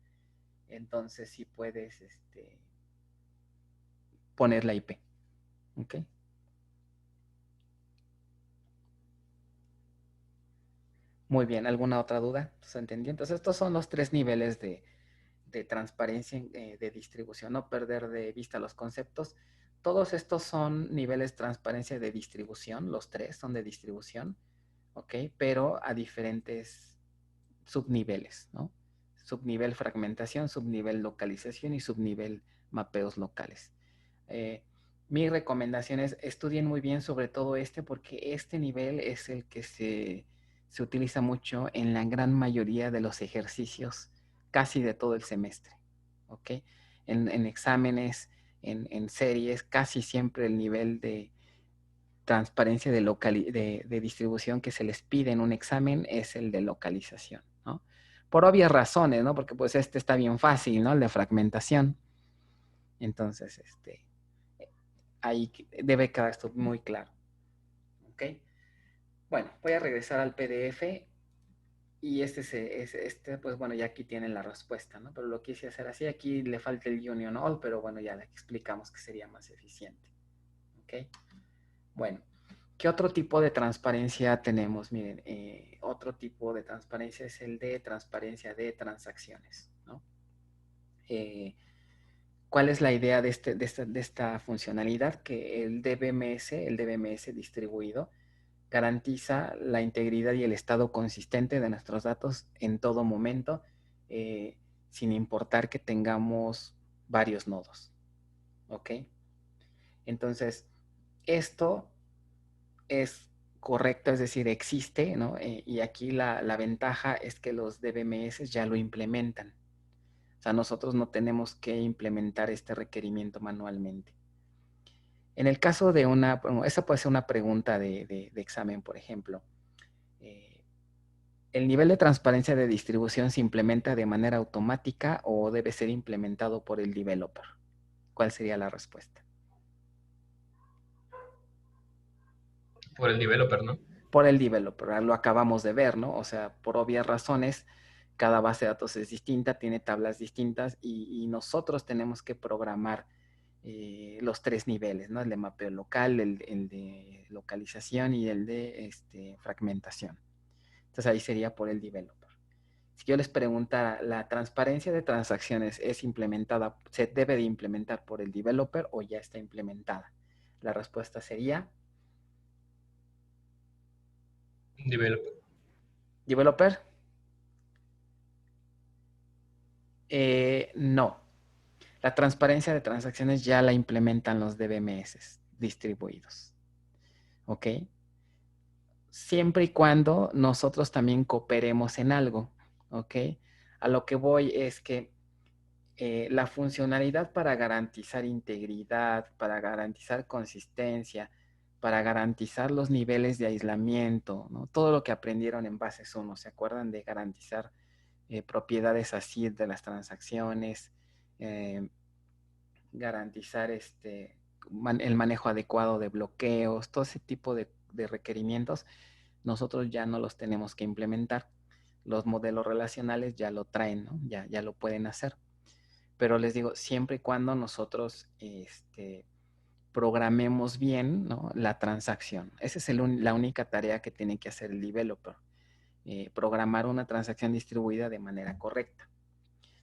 entonces sí puedes poner la IP. ¿Ok? Muy bien, ¿alguna otra duda? ¿Se entendió? Entonces, estos son los 3 niveles de transparencia de distribución, no perder de vista los conceptos. Todos estos son niveles de transparencia de distribución, los 3 son de distribución, ¿ok? Pero a diferentes subniveles, ¿no? Subnivel fragmentación, subnivel localización y subnivel mapeos locales. Mi recomendación es estudien muy bien sobre todo porque este nivel es el que se utiliza mucho en la gran mayoría de los ejercicios casi de todo el semestre, ¿ok? En exámenes, en series, casi siempre el nivel de transparencia de distribución que se les pide en un examen es el de localización, ¿no? Por obvias razones, ¿no? Porque pues este está bien fácil, ¿no? El de fragmentación. Entonces, ahí debe quedar esto muy claro, ¿ok? Bueno, voy a regresar al PDF y pues bueno, ya aquí tienen la respuesta, ¿no? Pero lo quise hacer así, aquí le falta el union all, pero bueno, ya le explicamos que sería más eficiente, ¿ok? Bueno, ¿qué otro tipo de transparencia tenemos? Miren, otro tipo de transparencia es el de transparencia de transacciones, ¿no? ¿Cuál es la idea de esta funcionalidad? Que el DBMS distribuido, garantiza la integridad y el estado consistente de nuestros datos en todo momento, sin importar que tengamos varios nodos, ¿ok? Entonces, esto es correcto, es decir, existe, ¿no? Y aquí la ventaja es que los DBMS ya lo implementan. O sea, nosotros no tenemos que implementar este requerimiento manualmente. En el caso de esa puede ser una pregunta de examen, por ejemplo. ¿El nivel de transparencia de distribución se implementa de manera automática o debe ser implementado por el developer? ¿Cuál sería la respuesta? Por el developer, ¿no? Por el developer, lo acabamos de ver, ¿no? O sea, por obvias razones, cada base de datos es distinta, tiene tablas distintas y nosotros tenemos que programar los 3 niveles, ¿no? El de mapeo local, el de localización y el de fragmentación. Entonces ahí sería por el developer. Si yo les preguntara, ¿la transparencia de transacciones es implementada, se debe de implementar por el developer o ya está implementada? La respuesta sería... Developer. ¿Developer? No. La transparencia de transacciones ya la implementan los DBMS distribuidos. ¿Ok? Siempre y cuando nosotros también cooperemos en algo. ¿Ok? A lo que voy es que la funcionalidad para garantizar integridad, para garantizar consistencia, para garantizar los niveles de aislamiento, ¿no? Todo lo que aprendieron en bases 1, ¿se acuerdan de garantizar propiedades así de las transacciones? Garantizar el manejo adecuado de bloqueos, todo ese tipo de requerimientos, nosotros ya no los tenemos que implementar. Los modelos relacionales ya lo traen, ¿no? Ya lo pueden hacer. Pero les digo, siempre y cuando nosotros programemos bien, ¿no? La transacción. Esa es la única tarea que tiene que hacer el developer. Programar una transacción distribuida de manera correcta.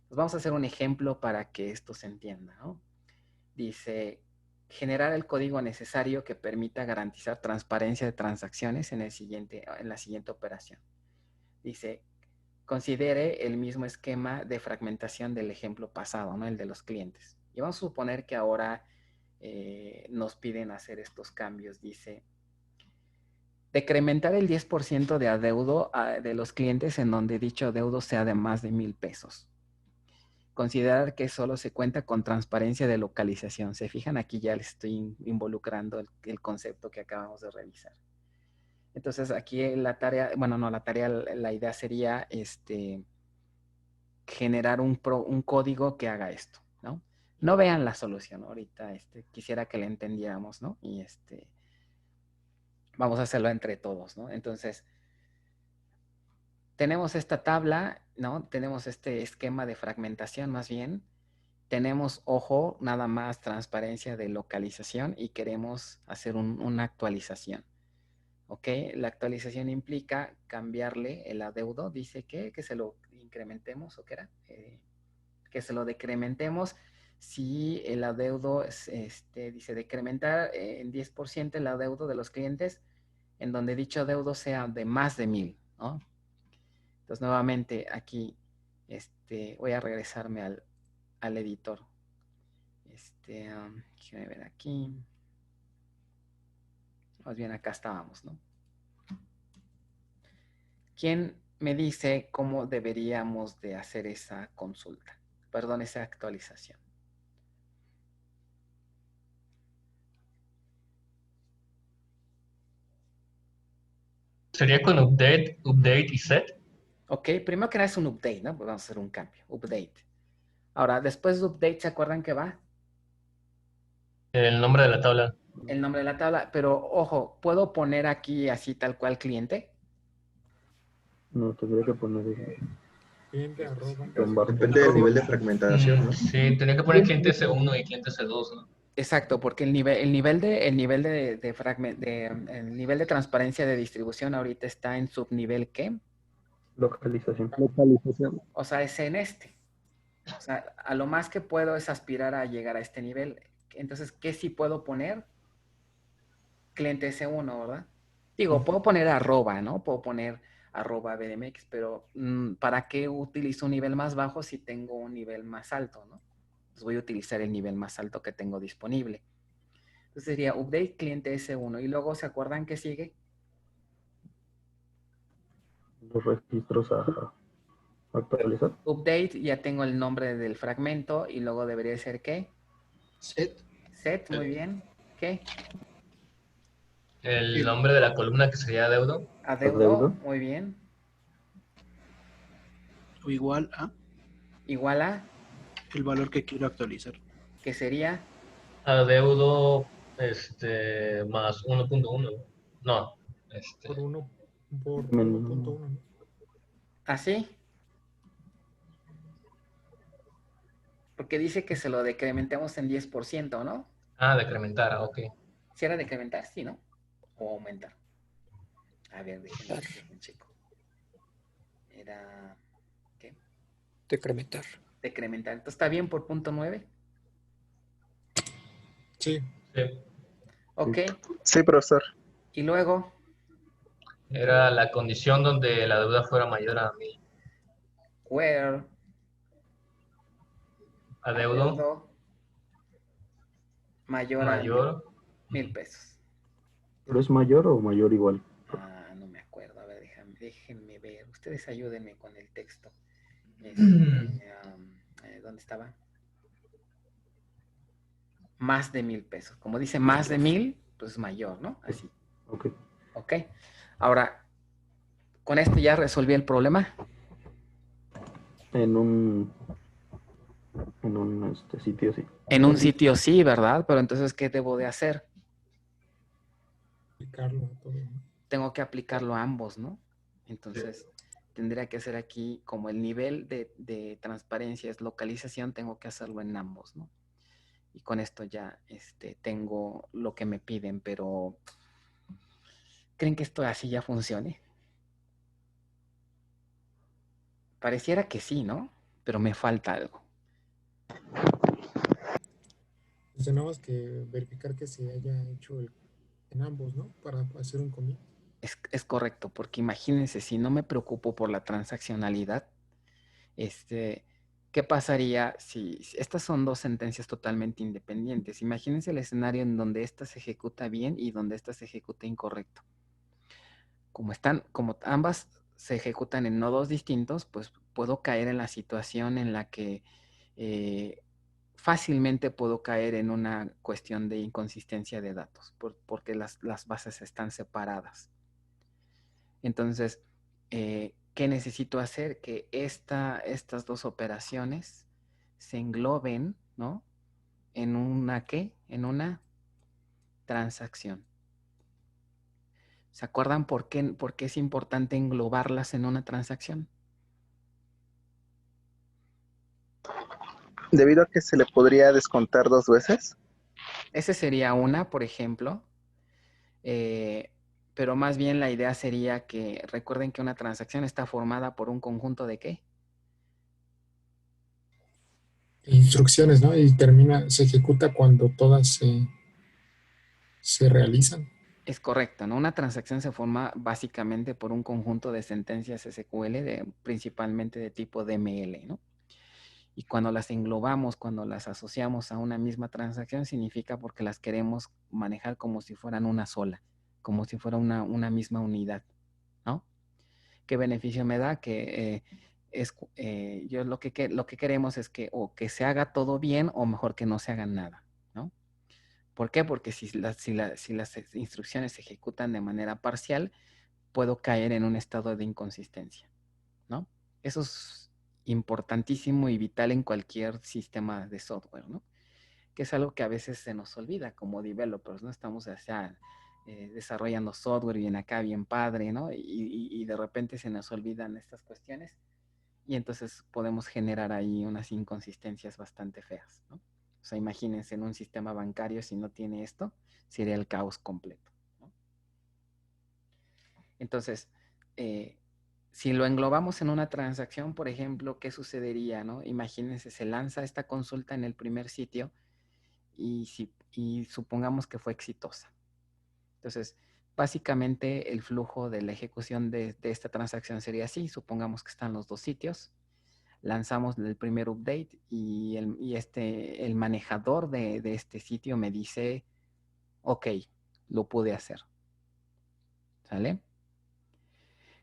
Pues vamos a hacer un ejemplo para que esto se entienda, ¿no? Dice, generar el código necesario que permita garantizar transparencia de transacciones en la siguiente operación. Dice, considere el mismo esquema de fragmentación del ejemplo pasado, ¿no? El de los clientes. Y vamos a suponer que ahora nos piden hacer estos cambios. Dice, decrementar el 10% de adeudo de los clientes en donde dicho adeudo sea de más de 1,000 pesos. Considerar que solo se cuenta con transparencia de localización. Se fijan, aquí ya les estoy involucrando el concepto que acabamos de revisar. Entonces aquí la tarea, bueno, no, la idea sería generar un código que haga esto, ¿no? No vean la solución, ahorita quisiera que la entendiéramos, ¿no? Y vamos a hacerlo entre todos, ¿no? Entonces, tenemos esta tabla, ¿no? Tenemos este esquema de fragmentación más bien. Tenemos, ojo, nada más transparencia de localización y queremos hacer una actualización. ¿Ok? La actualización implica cambiarle el adeudo. Dice que se lo incrementemos, ¿o qué era? Que se lo decrementemos si el adeudo dice decrementar en 10% el adeudo de los clientes en donde dicho adeudo sea de más de 1000, ¿no? Entonces, nuevamente aquí voy a regresarme al editor. Déjenme ver aquí. Más bien acá estábamos, ¿no? ¿Quién me dice cómo deberíamos de hacer esa consulta? Perdón, esa actualización. ¿Sería con update y set? Ok, primero que nada es un update, ¿no? Pues vamos a hacer un cambio, update. Ahora, después de update, ¿se acuerdan que va? El nombre de la tabla. El nombre de la tabla, pero ojo, ¿puedo poner aquí así tal cual cliente? No, tendría que poner Cliente arroba. Depende del nivel de fragmentación, ¿no? Sí, tenía que poner cliente C1 y cliente C2, ¿no? Exacto, porque el nivel de transparencia de distribución ahorita está en subnivel ¿qué? localización. O sea, es en este. O sea, a lo más que puedo es aspirar a llegar a este nivel. Entonces, ¿qué sí puedo poner? Cliente S1, ¿verdad? Digo, puedo poner arroba, ¿no? Puedo poner arroba BDMX, pero ¿para qué utilizo un nivel más bajo si tengo un nivel más alto, ¿no? Pues voy a utilizar el nivel más alto que tengo disponible. Entonces sería update cliente S1 y luego, ¿se acuerdan qué sigue? Los registros a actualizar. Update, ya tengo el nombre del fragmento y luego debería ser ¿qué? Set. Set, muy bien. ¿Qué? El nombre de la columna que sería adeudo. Adeudo, muy bien. O igual a Igual a, el valor que quiero actualizar. ¿qué sería? Adeudo más 1.1. No. Por 1.1, ¿no? ¿Así? Porque dice que se lo decrementemos en 10%, ¿no? Ah, decrementar, ok. Si era decrementar, sí, ¿no? O aumentar. A ver, déjenme checo. Era, ¿qué? Decrementar. Decrementar. Entonces, ¿está bien por punto 9? Sí. Sí. Ok. Sí, profesor. Y luego, Era la condición donde la deuda fuera mayor a 1000. where Adeudo mayor a mayor. 1000 pesos. ¿Pero es mayor o mayor igual? Ah, no me acuerdo. A ver, déjenme ver. Ustedes ayúdenme con el texto. ¿Dónde estaba? Más de 1000 pesos. Como dice más de 1000, pues mayor, ¿no? Así. Ok. Ok. Ahora, ¿con esto ya resolví el problema? En un sitio sí. En un sitio sí, ¿verdad? Pero entonces, ¿qué debo de hacer? Aplicarlo a todo, ¿no? Tengo que aplicarlo a ambos, ¿no? Entonces, tendría que hacer aquí, como el nivel de transparencia es localización, tengo que hacerlo en ambos, ¿no? Y con esto ya tengo lo que me piden, pero ¿creen que esto así ya funcione? Pareciera que sí, ¿no? Pero me falta algo. Pues tenemos que verificar que se haya hecho en ambos, ¿no? Para hacer un commit. Es correcto, porque imagínense, si no me preocupo por la transaccionalidad, ¿qué pasaría si estas son dos sentencias totalmente independientes? Imagínense el escenario en donde esta se ejecuta bien y donde esta se ejecuta incorrecto. Como ambas se ejecutan en nodos distintos, pues puedo caer en la situación en la que fácilmente puedo caer en una cuestión de inconsistencia de datos, porque las bases están separadas. Entonces, ¿qué necesito hacer? Que estas dos operaciones se engloben, ¿no? ¿En una qué? En una transacción. ¿Se acuerdan por qué es importante englobarlas en una transacción? Debido a que se le podría descontar 2 veces. Ese sería una, por ejemplo. pero más bien la idea sería que recuerden que una transacción está formada por un conjunto de ¿qué? Instrucciones, ¿no? Y se ejecuta cuando todas se realizan. Es correcto, ¿no? Una transacción se forma básicamente por un conjunto de sentencias SQL, principalmente de tipo DML, ¿no? Y cuando las englobamos, cuando las asociamos a una misma transacción, significa porque las queremos manejar como si fueran una sola, como si fuera una misma unidad, ¿no? ¿Qué beneficio me da? Que yo lo que queremos es que o que se haga todo bien o mejor que no se haga nada, ¿no? ¿Por qué? Porque si las instrucciones se ejecutan de manera parcial, puedo caer en un estado de inconsistencia, ¿no? Eso es importantísimo y vital en cualquier sistema de software, ¿no? Que es algo que a veces se nos olvida como developers, ¿no? Estamos desarrollando software bien acá, bien padre, ¿no? Y de repente se nos olvidan estas cuestiones y entonces podemos generar ahí unas inconsistencias bastante feas, ¿no? O sea, imagínense en un sistema bancario si no tiene esto, sería el caos completo, ¿no? Entonces, si lo englobamos en una transacción, por ejemplo, ¿qué sucedería, no? Imagínense, se lanza esta consulta en el primer sitio y supongamos que fue exitosa. Entonces, básicamente el flujo de la ejecución de esta transacción sería así. Supongamos que están los dos sitios. Lanzamos el primer update y el manejador de este sitio me dice, ok, lo pude hacer. ¿Sale?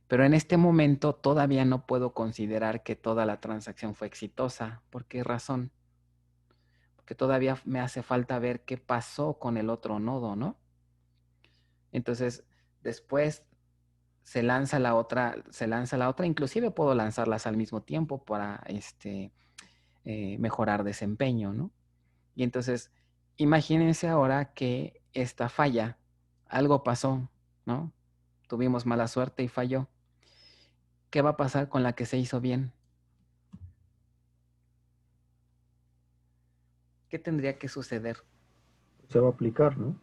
Pero en este momento todavía no puedo considerar que toda la transacción fue exitosa. ¿Por qué razón? Porque todavía me hace falta ver qué pasó con el otro nodo, ¿no? Entonces, después se lanza la otra, inclusive puedo lanzarlas al mismo tiempo para mejorar desempeño, ¿no? Y entonces, imagínense ahora que esta falla, algo pasó, ¿no? Tuvimos mala suerte y falló. ¿Qué va a pasar con la que se hizo bien? ¿Qué tendría que suceder? Se va a aplicar, ¿no?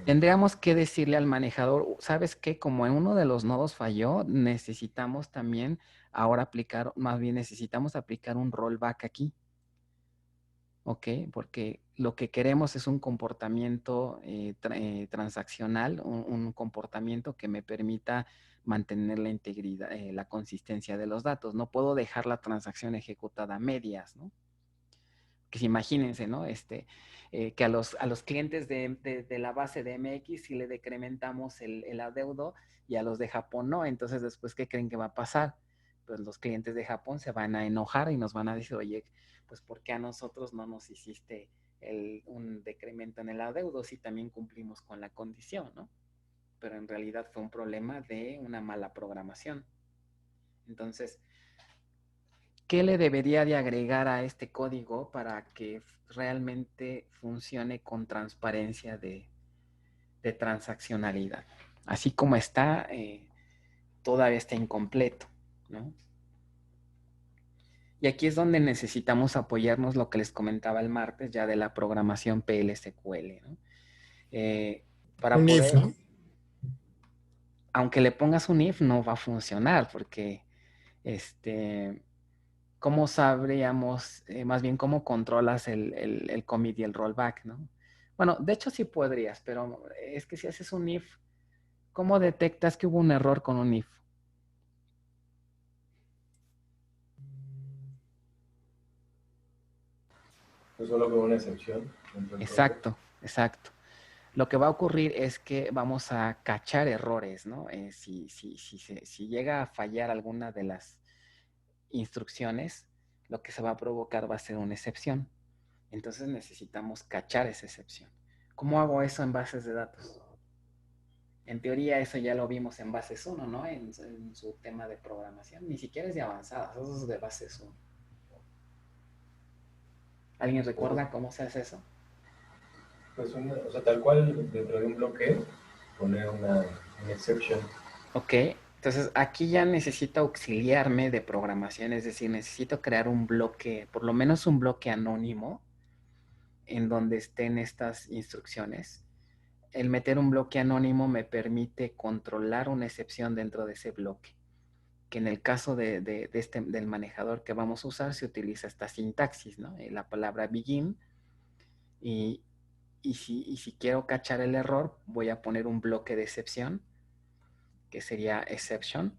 Tendríamos que decirle al manejador, ¿sabes qué? Como en uno de los nodos falló, necesitamos también ahora necesitamos aplicar un rollback aquí. ¿Ok? Porque lo que queremos es un comportamiento transaccional, un comportamiento que me permita mantener la integridad, la consistencia de los datos. No puedo dejar la transacción ejecutada a medias, ¿no? Que imagínense, ¿no? Que a los clientes de la base de MX si le decrementamos el adeudo y a los de Japón no. Entonces, después, ¿qué creen que va a pasar? Pues los clientes de Japón se van a enojar y nos van a decir, oye, pues ¿por qué a nosotros no nos hiciste un decremento en el adeudo si también cumplimos con la condición, ¿no? Pero en realidad fue un problema de una mala programación. Entonces, ¿qué le debería de agregar a este código para que realmente funcione con transparencia de transaccionalidad? Así como está, todavía está incompleto, ¿no? Y aquí es donde necesitamos apoyarnos lo que les comentaba el martes ya de la programación PL/SQL, ¿no? Para un poder, if, ¿no? aunque le pongas un if, no va a funcionar porque ¿cómo sabríamos, más bien cómo controlas el commit y el rollback, ¿no? Bueno, de hecho sí podrías, pero es que si haces un if, ¿cómo detectas que hubo un error con un if? No solo con una excepción. Exacto, exacto. Lo que va a ocurrir es que vamos a cachar errores, ¿no? Si llega a fallar alguna de las instrucciones, lo que se va a provocar va a ser una excepción. Entonces necesitamos cachar esa excepción. ¿Cómo hago eso en bases de datos? En teoría eso ya lo vimos en bases 1, ¿no? En su tema de programación. Ni siquiera es de avanzadas, eso es de bases 1. ¿Alguien recuerda cómo se hace eso? Pues o sea, tal cual dentro de un bloque poner una exception. Ok, entonces aquí ya necesito auxiliarme de programación, es decir, necesito crear un bloque, por lo menos un bloque anónimo, en donde estén estas instrucciones, el meter un bloque anónimo me permite controlar una excepción dentro de ese bloque, que en el caso del manejador que vamos a usar se utiliza esta sintaxis, ¿no? La palabra begin, y si quiero cachar el error, voy a poner un bloque de excepción, que sería exception,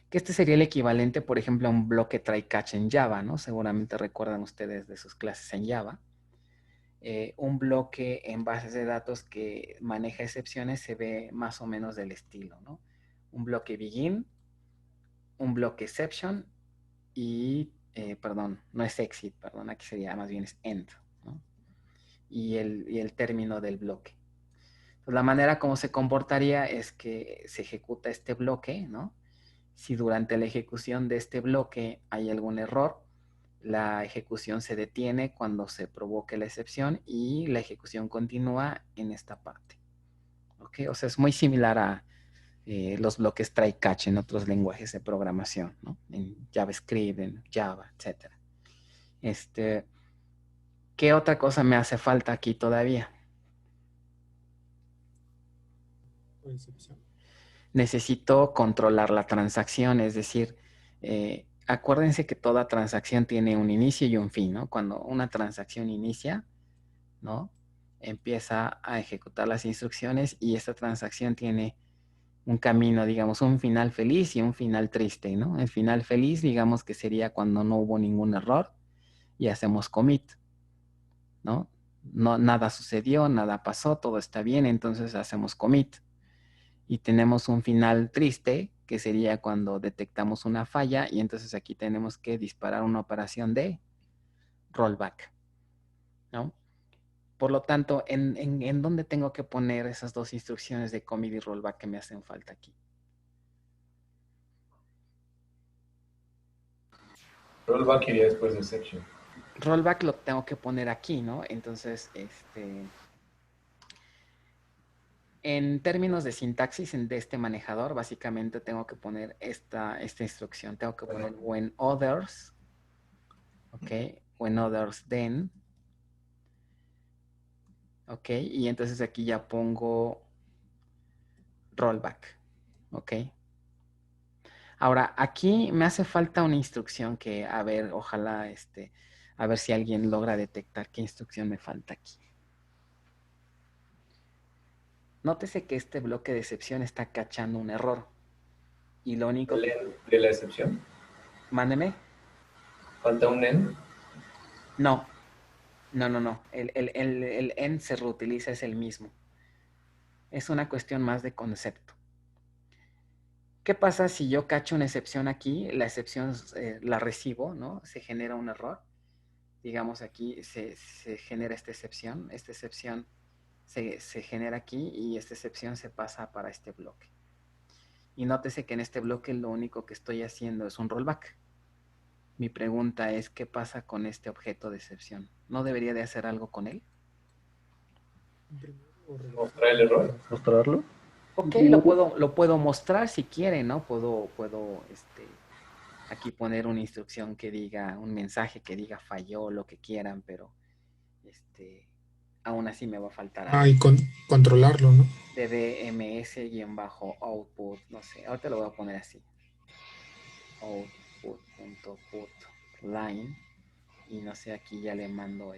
que este sería el equivalente, por ejemplo, a un bloque try catch en Java, ¿no? Seguramente recuerdan ustedes de sus clases en Java. Un bloque en bases de datos que maneja excepciones se ve más o menos del estilo, ¿no? Un bloque begin, un bloque exception y, perdón, no es exit, perdón, aquí sería más bien es end, ¿no? Y el término del bloque. Pues la manera como se comportaría es que se ejecuta este bloque, ¿no? Si durante la ejecución de este bloque hay algún error, la ejecución se detiene cuando se provoque la excepción y la ejecución continúa en esta parte. ¿Ok? O sea, es muy similar a los bloques try catch en otros lenguajes de programación, ¿no? En JavaScript, en Java, etc. ¿Qué otra cosa me hace falta aquí todavía? Por excepción. Necesito controlar la transacción, es decir, acuérdense que toda transacción tiene un inicio y un fin, ¿no? Cuando una transacción inicia, ¿no? Empieza a ejecutar las instrucciones y esta transacción tiene un camino, digamos, un final feliz y un final triste, ¿no? El final feliz, digamos que sería cuando no hubo ningún error y hacemos commit, ¿no? No, nada sucedió, nada pasó, todo está bien, entonces hacemos commit. Y tenemos un final triste, que sería cuando detectamos una falla, y entonces aquí tenemos que disparar una operación de rollback, ¿no? Por lo tanto, ¿en dónde tengo que poner esas dos instrucciones de commit y rollback que me hacen falta aquí? Rollback iría después de exception. Rollback lo tengo que poner aquí, ¿no? Entonces, en términos de sintaxis de este manejador, básicamente tengo que poner esta instrucción. Tengo que poner when others, ¿ok? When others then, ¿ok? Y entonces aquí ya pongo rollback, ¿ok? Ahora, aquí me hace falta una instrucción que, a ver, ojalá, a ver si alguien logra detectar qué instrucción me falta aquí. Nótese que este bloque de excepción está cachando un error. Y lo único que... ¿De la excepción? Mándeme. ¿Falta un end? No. El end se reutiliza, es el mismo. Es una cuestión más de concepto. ¿Qué pasa si yo cacho una excepción aquí? La excepción la recibo, ¿no? Se genera un error. Digamos aquí se genera esta excepción. Esta excepción se genera aquí y esta excepción se pasa para este bloque. Y nótese que en este bloque lo único que estoy haciendo es un rollback. Mi pregunta es, ¿qué pasa con este objeto de excepción? ¿No debería de hacer algo con él? ¿Mostrar el error? ¿Mostrarlo? Ok, lo puedo mostrar si quiere, ¿no? Puedo aquí poner una instrucción que diga, un mensaje que diga falló, lo que quieran, pero aún así me va a faltar algo. Y controlarlo, ¿no? dbms-output, no sé, ahorita lo voy a poner así. Output.putLine, y no sé, aquí ya le mando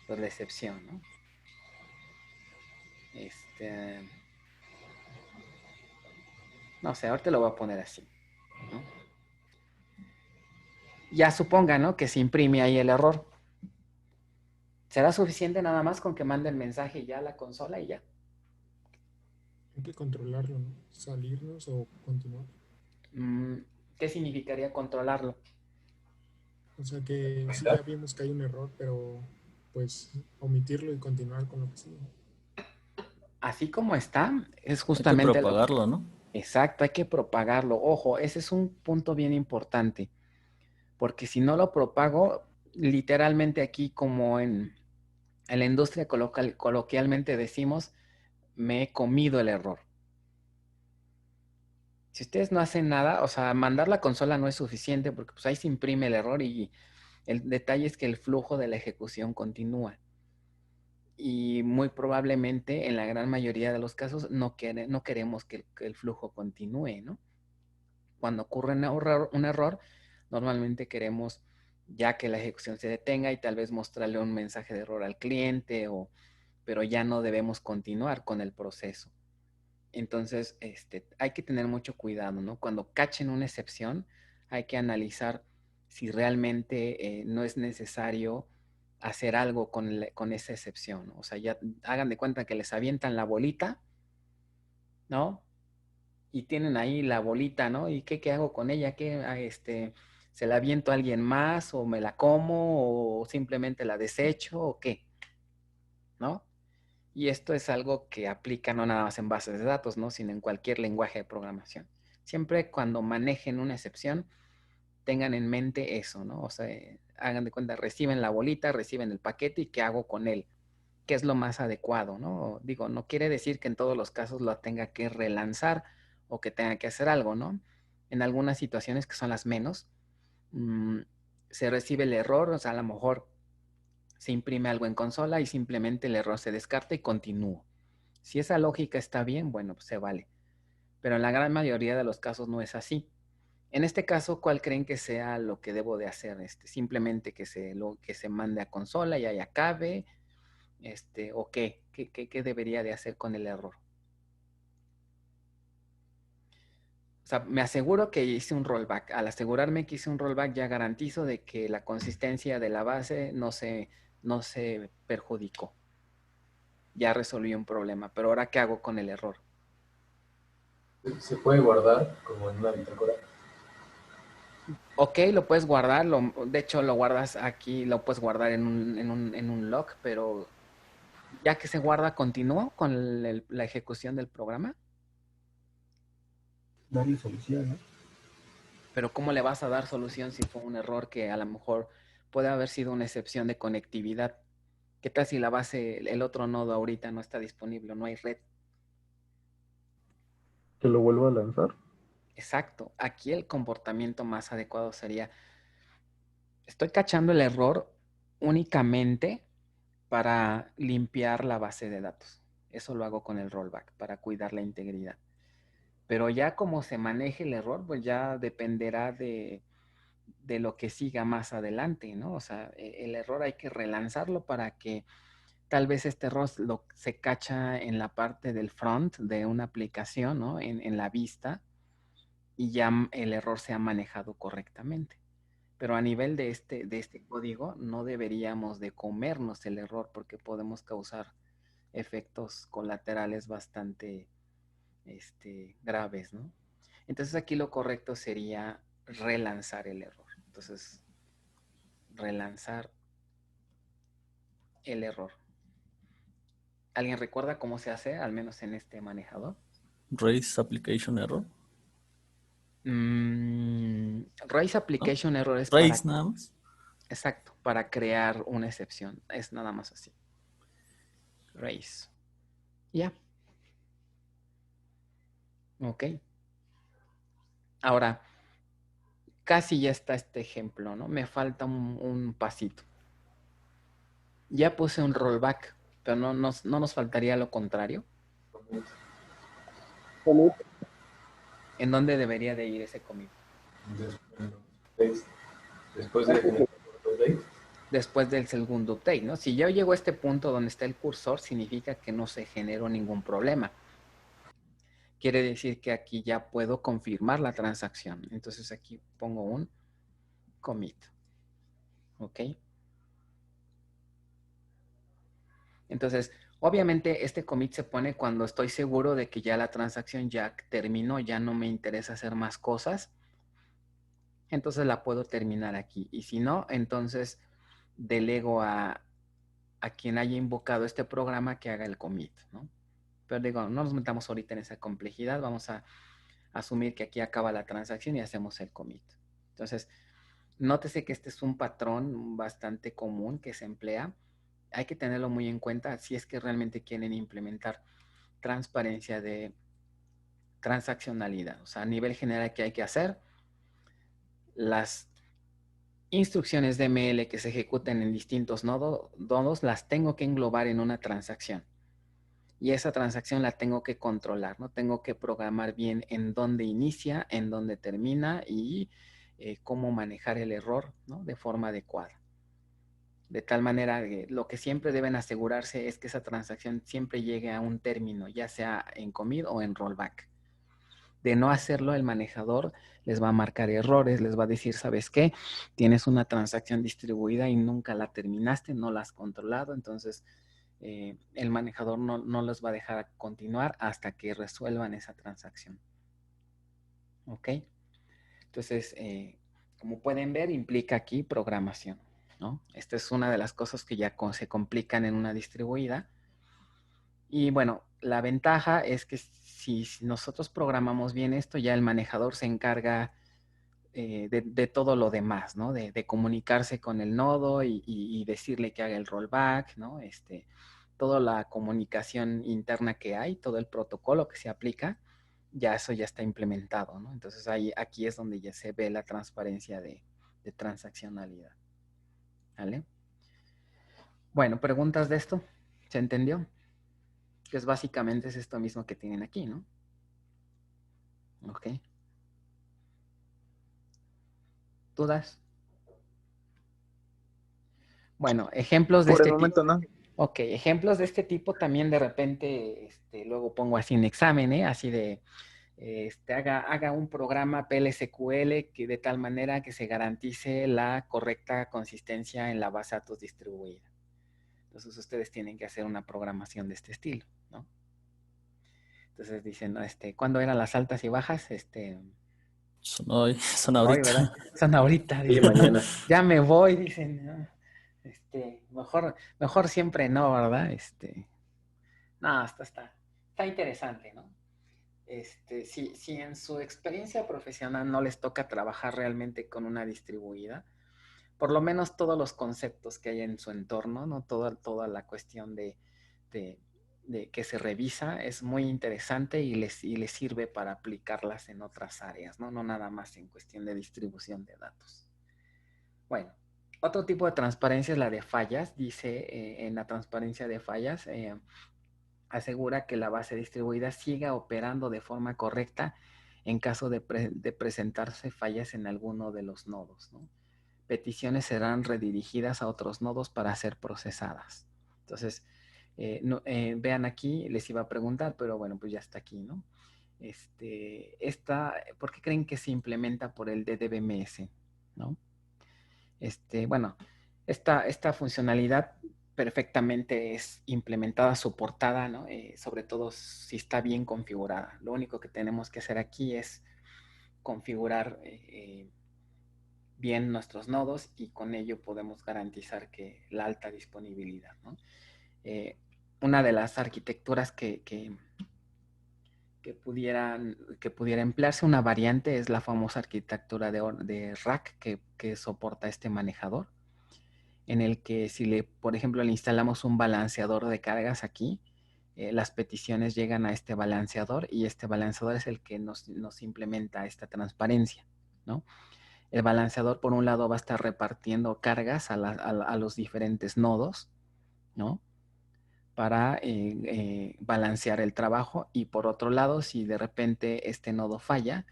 pues la excepción, ¿no? No sé, ahorita lo voy a poner así, ¿no? Ya suponga, ¿no? Que se imprime ahí el error. ¿Será suficiente nada más con que mande el mensaje ya a la consola y ya? Hay que controlarlo, ¿no? Salirnos o continuar. ¿Qué significaría controlarlo? O sea que sí, ya vimos que hay un error, pero pues omitirlo y continuar con lo que sigue. Así como está, es justamente... Hay que propagarlo, ¿no? Exacto, hay que propagarlo. Ojo, ese es un punto bien importante. Porque si no lo propago, literalmente aquí como en la industria coloquialmente decimos, me he comido el error. Si ustedes no hacen nada, o sea, mandar la consola no es suficiente porque pues ahí se imprime el error y El detalle es que el flujo de la ejecución continúa. Y muy probablemente en la gran mayoría de los casos no queremos que el flujo continúe, ¿no? Cuando ocurre un error, normalmente queremos ya que la ejecución se detenga y tal vez mostrarle un mensaje de error al cliente, pero ya no debemos continuar con el proceso. Entonces, hay que tener mucho cuidado, ¿no? Cuando cachen una excepción, hay que analizar si realmente no es necesario hacer algo con esa excepción, ¿no? O sea, ya hagan de cuenta que les avientan la bolita, ¿no? Y tienen ahí la bolita, ¿no? ¿Y qué hago con ella? ¿Se la aviento a alguien más o me la como o simplemente la desecho o qué? ¿No? Y esto es algo que aplica no nada más en bases de datos, ¿no? Sino en cualquier lenguaje de programación. Siempre cuando manejen una excepción, tengan en mente eso, ¿no? O sea, hagan de cuenta, reciben la bolita, reciben el paquete y qué hago con él. ¿Qué es lo más adecuado, no? Digo, no quiere decir que en todos los casos lo tenga que relanzar o que tenga que hacer algo, ¿no? En algunas situaciones que son las menos, se recibe el error, o sea, a lo mejor se imprime algo en consola y simplemente el error se descarta y continúo. Si esa lógica está bien, bueno, pues se vale. Pero en la gran mayoría de los casos no es así. En este caso, ¿cuál creen que sea lo que debo de hacer? Simplemente que se mande a consola y ahí acabe, o qué debería de hacer con el error. O sea, me aseguro que hice un rollback. Al asegurarme que hice un rollback, ya garantizo de que la consistencia de la base no se perjudicó. Ya resolví un problema, pero ahora ¿qué hago con el error? ¿Se puede guardar como en una bitácora? Ok, lo puedes guardar, de hecho lo guardas aquí, lo puedes guardar en un log, pero ya que se guarda, ¿continúo con la ejecución del programa? Darle solución, ¿no? Pero ¿cómo le vas a dar solución si fue un error que a lo mejor puede haber sido una excepción de conectividad? ¿Qué tal si la base, el otro nodo ahorita no está disponible, no hay red? Que lo vuelva a lanzar. Exacto. Aquí el comportamiento más adecuado sería, estoy cachando el error únicamente para limpiar la base de datos. Eso lo hago con el rollback, para cuidar la integridad. Pero ya como se maneje el error, pues ya dependerá de lo que siga más adelante, ¿no? O sea, el error hay que relanzarlo para que tal vez este error se cacha en la parte del front de una aplicación, ¿no? En la vista, y ya el error se ha manejado correctamente. Pero a nivel de este código no deberíamos de comernos el error porque podemos causar efectos colaterales bastante graves, ¿no? Entonces aquí lo correcto sería relanzar el error. Entonces, relanzar el error. ¿Alguien recuerda cómo se hace, al menos en este manejador? Raise application error. Raise application error es Raise nada más. Exacto, para crear una excepción. Es nada más así. Raise. Ya. Ok. Ahora, casi ya está este ejemplo, ¿no? Me falta un pasito. Ya puse un rollback, pero no nos faltaría lo contrario. Commit. ¿En dónde debería de ir ese commit? Después del update. Después del segundo update, ¿no? Si yo llego a este punto donde está el cursor, significa que no se generó ningún problema. Quiere decir que aquí ya puedo confirmar la transacción. Entonces aquí pongo un commit. ¿Ok? Entonces, obviamente este commit se pone cuando estoy seguro de que ya la transacción ya terminó, ya no me interesa hacer más cosas. Entonces la puedo terminar aquí. Y si no, entonces delego a quien haya invocado este programa que haga el commit, ¿no? Pero digo, no nos metamos ahorita en esa complejidad, vamos a asumir que aquí acaba la transacción y hacemos el commit. Entonces, nótese que este es un patrón bastante común que se emplea. Hay que tenerlo muy en cuenta si es que realmente quieren implementar transparencia de transaccionalidad. O sea, a nivel general, ¿qué hay que hacer? Las instrucciones DML que se ejecuten en distintos nodos, las tengo que englobar en una transacción. Y esa transacción la tengo que controlar, ¿no? Tengo que programar bien en dónde inicia, en dónde termina y cómo manejar el error, ¿no? De forma adecuada. De tal manera que lo que siempre deben asegurarse es que esa transacción siempre llegue a un término, ya sea en commit o en rollback. De no hacerlo, el manejador les va a marcar errores, les va a decir, ¿sabes qué? Tienes una transacción distribuida y nunca la terminaste, no la has controlado, entonces el manejador no los va a dejar continuar hasta que resuelvan esa transacción. ¿Ok? Entonces, como pueden ver, implica aquí programación, ¿no? Esta es una de las cosas que ya se complican en una distribuida. Y bueno, la ventaja es que si nosotros programamos bien esto, ya el manejador se encarga de todo lo demás, ¿no? De comunicarse con el nodo y decirle que haga el rollback, ¿no? Toda la comunicación interna que hay, todo el protocolo que se aplica, ya eso ya está implementado, ¿no? Entonces aquí es donde ya se ve la transparencia de transaccionalidad. ¿Vale? Bueno, ¿preguntas de esto? ¿Se entendió? Que es básicamente es esto mismo que tienen aquí, ¿no? Ok. ¿Dudas? Bueno, ejemplos de Por el este momento tipo. no. Ok, ejemplos de este tipo también de repente, luego pongo así en examen, así de, haga un programa PLSQL que de tal manera que se garantice la correcta consistencia en la base de datos distribuida. Entonces ustedes tienen que hacer una programación de este estilo, ¿no? Entonces dicen, ¿no? ¿Cuándo eran las altas y bajas? Son hoy, son Hoy, ahorita. ¿verdad? Son ahorita. Y Dicen, mañana. ya me voy, dicen, ¿no? Mejor siempre no, ¿verdad? No, está interesante, ¿no? Si en su experiencia profesional no les toca trabajar realmente con una distribuida, por lo menos todos los conceptos que hay en su entorno, ¿no? Toda la cuestión de que se revisa es muy interesante y les sirve para aplicarlas en otras áreas, ¿no? No nada más en cuestión de distribución de datos. Bueno, otro tipo de transparencia es la de fallas. Dice en la transparencia de fallas, asegura que la base distribuida siga operando de forma correcta en caso de presentarse fallas en alguno de los nodos, ¿no? Peticiones serán redirigidas a otros nodos para ser procesadas. Entonces, vean aquí, les iba a preguntar, pero bueno, pues ya está aquí, ¿no? ¿Por qué creen que se implementa por el DDBMS, ¿no? Bueno, esta funcionalidad perfectamente es implementada, soportada, ¿no? Sobre todo si está bien configurada. Lo único que tenemos que hacer aquí es configurar bien nuestros nodos y con ello podemos garantizar que la alta disponibilidad, ¿no? Una de las arquitecturas que pudiera emplearse, una variante, es la famosa arquitectura de rack que soporta este manejador, en el que si por ejemplo, le instalamos un balanceador de cargas aquí, las peticiones llegan a este balanceador y este balanceador es el que nos implementa esta transparencia, ¿no? El balanceador, por un lado, va a estar repartiendo cargas a los diferentes nodos, ¿no? Para balancear el trabajo. Y por otro lado, si de repente este nodo falla,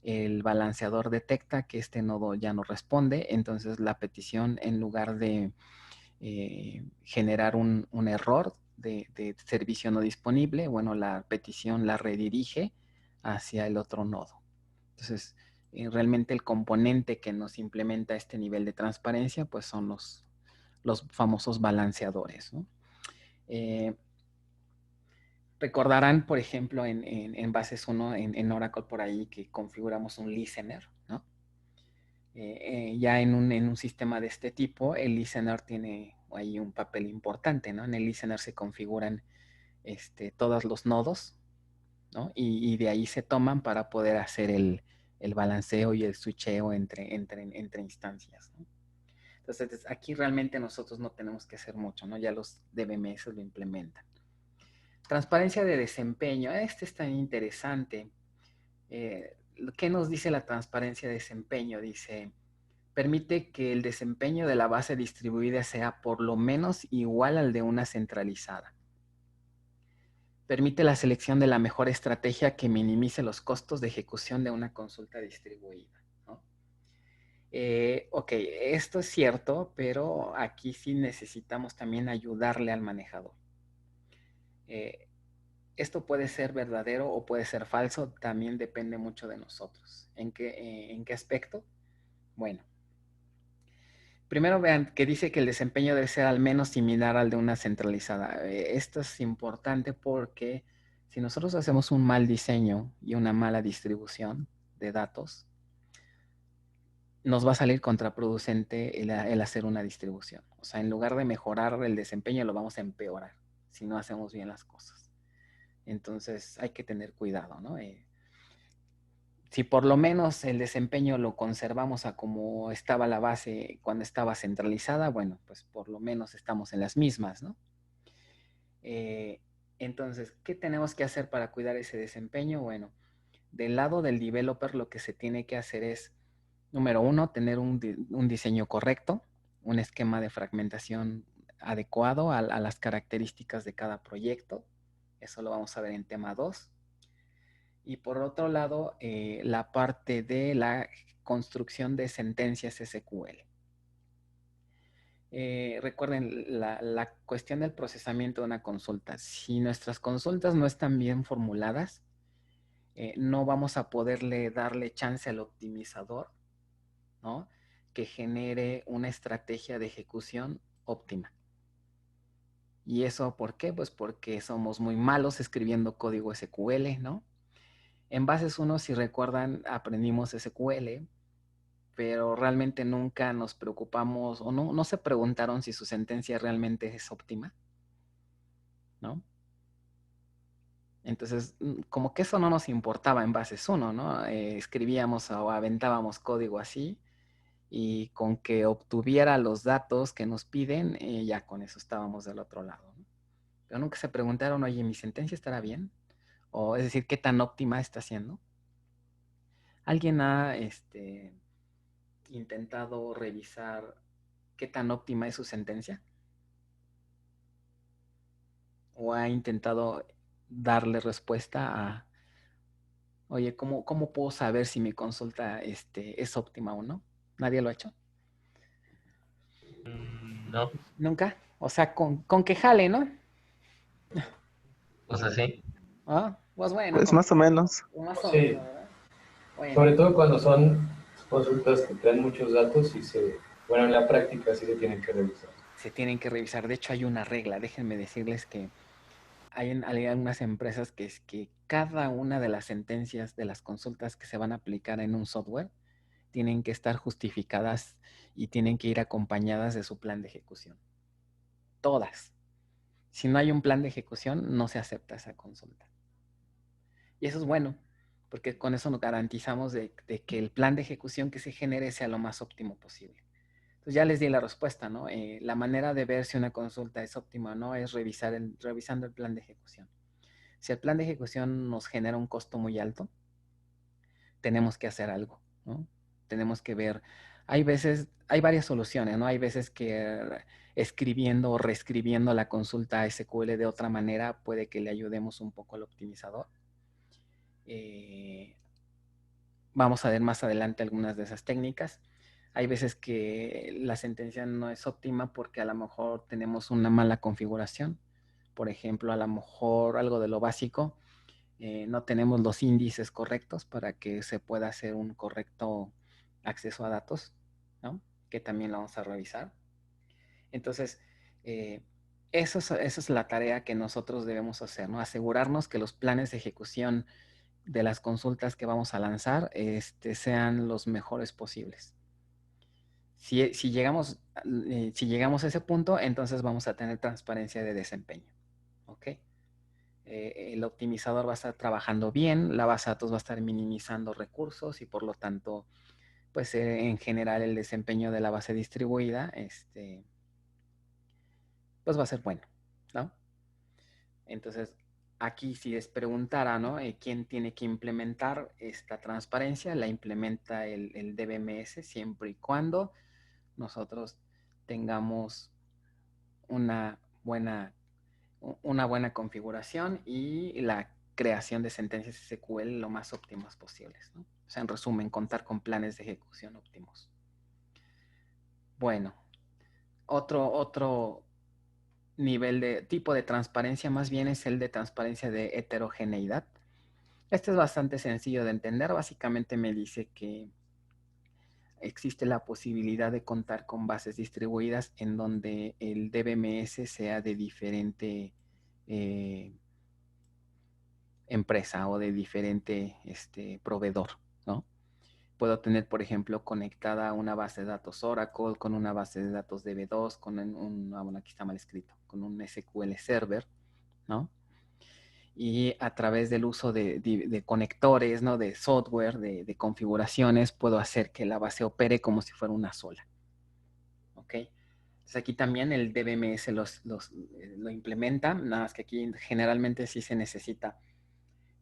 el balanceador detecta que este nodo ya no responde, entonces la petición, en lugar de generar un error de servicio no disponible, bueno, la petición la redirige hacia el otro nodo. Entonces, realmente el componente que nos implementa este nivel de transparencia, pues son los famosos balanceadores, ¿no? Recordarán, por ejemplo, en Bases 1, en Oracle por ahí, que configuramos un listener, ¿no? Ya en un sistema de este tipo, el listener tiene ahí un papel importante, ¿no? En el listener se configuran todos los nodos, ¿no? Y de ahí se toman para poder hacer el balanceo y el switcheo entre instancias, ¿no? Entonces, aquí realmente nosotros no tenemos que hacer mucho, ¿no? Ya los DBMS lo implementan. Transparencia de desempeño. Este es tan interesante. ¿Qué nos dice la transparencia de desempeño? Dice, permite que el desempeño de la base distribuida sea por lo menos igual al de una centralizada. Permite la selección de la mejor estrategia que minimice los costos de ejecución de una consulta distribuida, ¿no? Ok, esto es cierto, pero aquí sí necesitamos también ayudarle al manejador. Esto puede ser verdadero o puede ser falso, también depende mucho de nosotros. ¿En qué aspecto? Bueno, primero vean que dice que el desempeño debe ser al menos similar al de una centralizada. Esto es importante porque si nosotros hacemos un mal diseño y una mala distribución de datos, nos va a salir contraproducente el hacer una distribución. O sea, en lugar de mejorar el desempeño, lo vamos a empeorar si no hacemos bien las cosas. Entonces hay que tener cuidado, ¿no? Si por lo menos el desempeño lo conservamos a como estaba la base cuando estaba centralizada, bueno, pues por lo menos estamos en las mismas, ¿no? Entonces, ¿qué tenemos que hacer para cuidar ese desempeño? Bueno, del lado del developer lo que se tiene que hacer es, número uno, tener un diseño correcto, un esquema de fragmentación adecuado a las características de cada proyecto. Eso lo vamos a ver en tema 2. Y por otro lado, la parte de la construcción de sentencias SQL. Recuerden la cuestión del procesamiento de una consulta. Si nuestras consultas no están bien formuladas, no vamos a poderle darle chance al optimizador, ¿no? Que genere una estrategia de ejecución óptima. ¿Y eso por qué? Pues porque somos muy malos escribiendo código SQL, ¿no? En Bases 1, si recuerdan, aprendimos SQL, pero realmente nunca nos preocupamos o no se preguntaron si su sentencia realmente es óptima, ¿no? Entonces, como que eso no nos importaba en Bases 1, ¿no? Escribíamos o aventábamos código así y con que obtuviera los datos que nos piden, ya con eso estábamos del otro lado, ¿no? Pero nunca se preguntaron, oye, ¿mi sentencia estará bien? O es decir, ¿qué tan óptima está siendo? ¿Alguien ha intentado revisar qué tan óptima es su sentencia? ¿O ha intentado darle respuesta a, oye, ¿cómo puedo saber si mi consulta es óptima o no? ¿Nadie lo ha hecho? No, ¿Nunca? O sea, con que jale, ¿no? pues así. Ah, pues bueno, Pues más o menos. más o Sí, menos, ¿verdad? Bueno, sobre todo cuando son consultas que traen muchos datos y bueno, en la práctica sí se tienen que revisar. se tienen que revisar. De hecho, hay una regla. Déjenme decirles que hay algunas empresas que es que cada una de las sentencias de las consultas que se van a aplicar en un software tienen que estar justificadas y tienen que ir acompañadas de su plan de ejecución. Todas. Si no hay un plan de ejecución, no se acepta esa consulta. Y eso es bueno, porque con eso nos garantizamos de que el plan de ejecución que se genere sea lo más óptimo posible. Entonces ya les di la respuesta, ¿no? La manera de ver si una consulta es óptima o no es revisando el plan de ejecución. Si el plan de ejecución nos genera un costo muy alto, tenemos que hacer algo, ¿no? Tenemos que ver, hay varias soluciones, ¿no? Hay veces que escribiendo o reescribiendo la consulta SQL de otra manera puede que le ayudemos un poco al optimizador. Vamos a ver más adelante algunas de esas técnicas. Hay veces que la sentencia no es óptima porque a lo mejor tenemos una mala configuración. Por ejemplo, a lo mejor algo de lo básico, no tenemos los índices correctos para que se pueda hacer un correcto acceso a datos, ¿no? Que también lo vamos a revisar. Entonces, eso es la tarea que nosotros debemos hacer, ¿no? Asegurarnos que los planes de ejecución de las consultas que vamos a lanzar sean los mejores posibles. Si llegamos a ese punto, entonces vamos a tener transparencia de desempeño. ¿Ok? El optimizador va a estar trabajando bien, la base de datos va a estar minimizando recursos y por lo tanto, pues en general el desempeño de la base distribuida, pues va a ser bueno, ¿no? Entonces, aquí si les preguntara, ¿no? ¿Quién tiene que implementar esta transparencia? La implementa el DBMS siempre y cuando nosotros tengamos una buena configuración y la creación de sentencias SQL lo más óptimas posibles, ¿no? O sea, en resumen, contar con planes de ejecución óptimos. Bueno, otro nivel de tipo de transparencia más bien es el de transparencia de heterogeneidad. Este es bastante sencillo de entender. Básicamente me dice que existe la posibilidad de contar con bases distribuidas en donde el DBMS sea de diferente empresa o de diferente proveedor, ¿no? Puedo tener, por ejemplo, conectada una base de datos Oracle con una base de datos DB2, con bueno, aquí está mal escrito, con un SQL Server, ¿no? Y a través del uso de conectores, ¿no? De software, de configuraciones, puedo hacer que la base opere como si fuera una sola, ¿ok? Entonces aquí también el DBMS lo implementa, nada más que aquí generalmente sí se necesita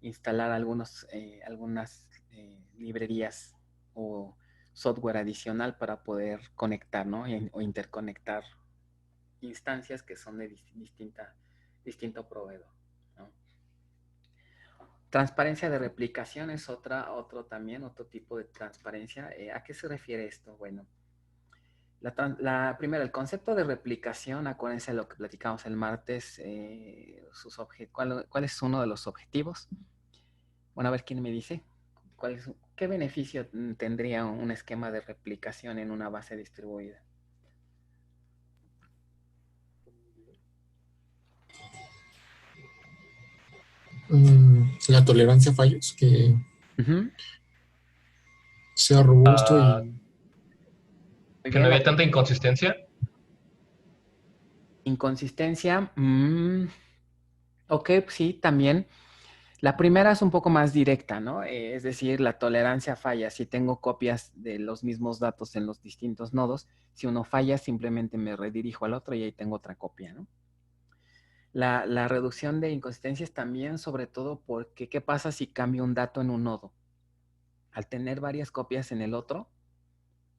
instalar algunas librerías o software adicional para poder conectar, ¿no? O interconectar instancias que son de distinto proveedor, ¿no? Transparencia de replicación es otro tipo de transparencia. ¿A qué se refiere esto? Bueno, primero, el concepto de replicación, acuérdense de lo que platicamos el martes, ¿cuál es uno de los objetivos? Bueno, a ver quién me dice. ¿Qué beneficio tendría un esquema de replicación en una base distribuida? La tolerancia a fallos, que sea robusto y... Que no haya tanta inconsistencia. Inconsistencia, ok, sí, también. La primera es un poco más directa, ¿no? Es decir, la tolerancia a fallas. Si tengo copias de los mismos datos en los distintos nodos, si uno falla, simplemente me redirijo al otro y ahí tengo otra copia, ¿no? La reducción de inconsistencias también, sobre todo porque, ¿qué pasa si cambio un dato en un nodo? Al tener varias copias en el otro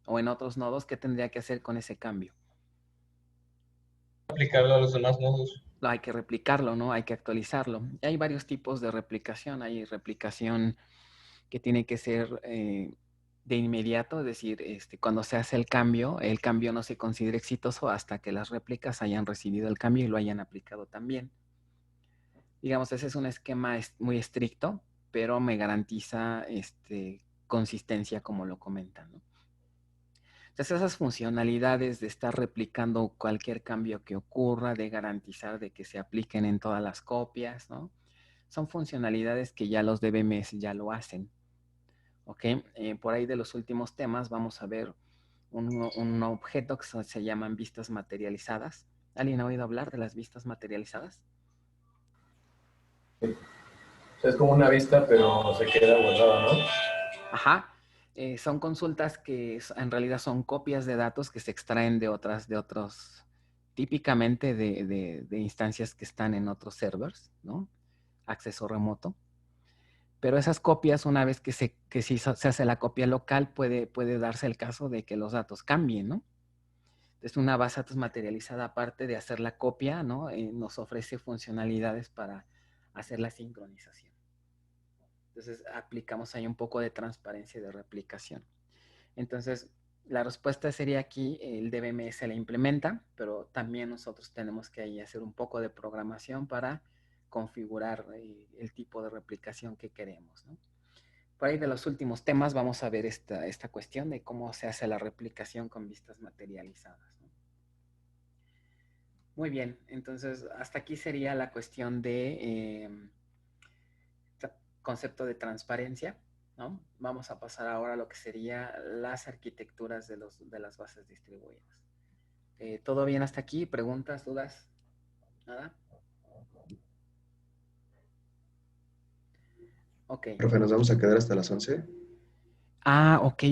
o en otros nodos, ¿qué tendría que hacer con ese cambio? Aplicarlo a los demás nodos. Hay que replicarlo, ¿no? Hay que actualizarlo. Y hay varios tipos de replicación. Hay replicación que tiene que ser de inmediato, es decir, cuando se hace el cambio no se considera exitoso hasta que las réplicas hayan recibido el cambio y lo hayan aplicado también. Digamos, ese es un esquema muy estricto, pero me garantiza consistencia, como lo comentan, ¿no? Entonces, esas funcionalidades de estar replicando cualquier cambio que ocurra, de garantizar de que se apliquen en todas las copias, ¿no? Son funcionalidades que ya los DBMS ya lo hacen. ¿Ok? Por ahí de los últimos temas vamos a ver un objeto que se llaman vistas materializadas. ¿Alguien ha oído hablar de las vistas materializadas? Sí. O sea, es como una vista, pero se queda guardada, ¿no? Ajá. Son consultas que en realidad son copias de datos que se extraen de otros, típicamente de instancias que están en otros servers, ¿no? Acceso remoto. Pero esas copias, una vez que se hace la copia local, puede darse el caso de que los datos cambien, ¿no? Entonces, una base de datos materializada, aparte de hacer la copia, ¿no? Nos ofrece funcionalidades para hacer la sincronización. Entonces, aplicamos ahí un poco de transparencia y de replicación. Entonces, la respuesta sería aquí, el DBMS la implementa, pero también nosotros tenemos que ahí hacer un poco de programación para configurar el tipo de replicación que queremos, ¿no? Por ahí de los últimos temas vamos a ver esta cuestión de cómo se hace la replicación con vistas materializadas, ¿no? Muy bien, entonces hasta aquí sería la cuestión de concepto de transparencia, ¿no? Vamos a pasar ahora a lo que sería las arquitecturas de las bases distribuidas. ¿Todo bien hasta aquí? ¿Preguntas, dudas? ¿Nada? Ok. Profe, ¿nos vamos a quedar hasta las 11? Ah, ok.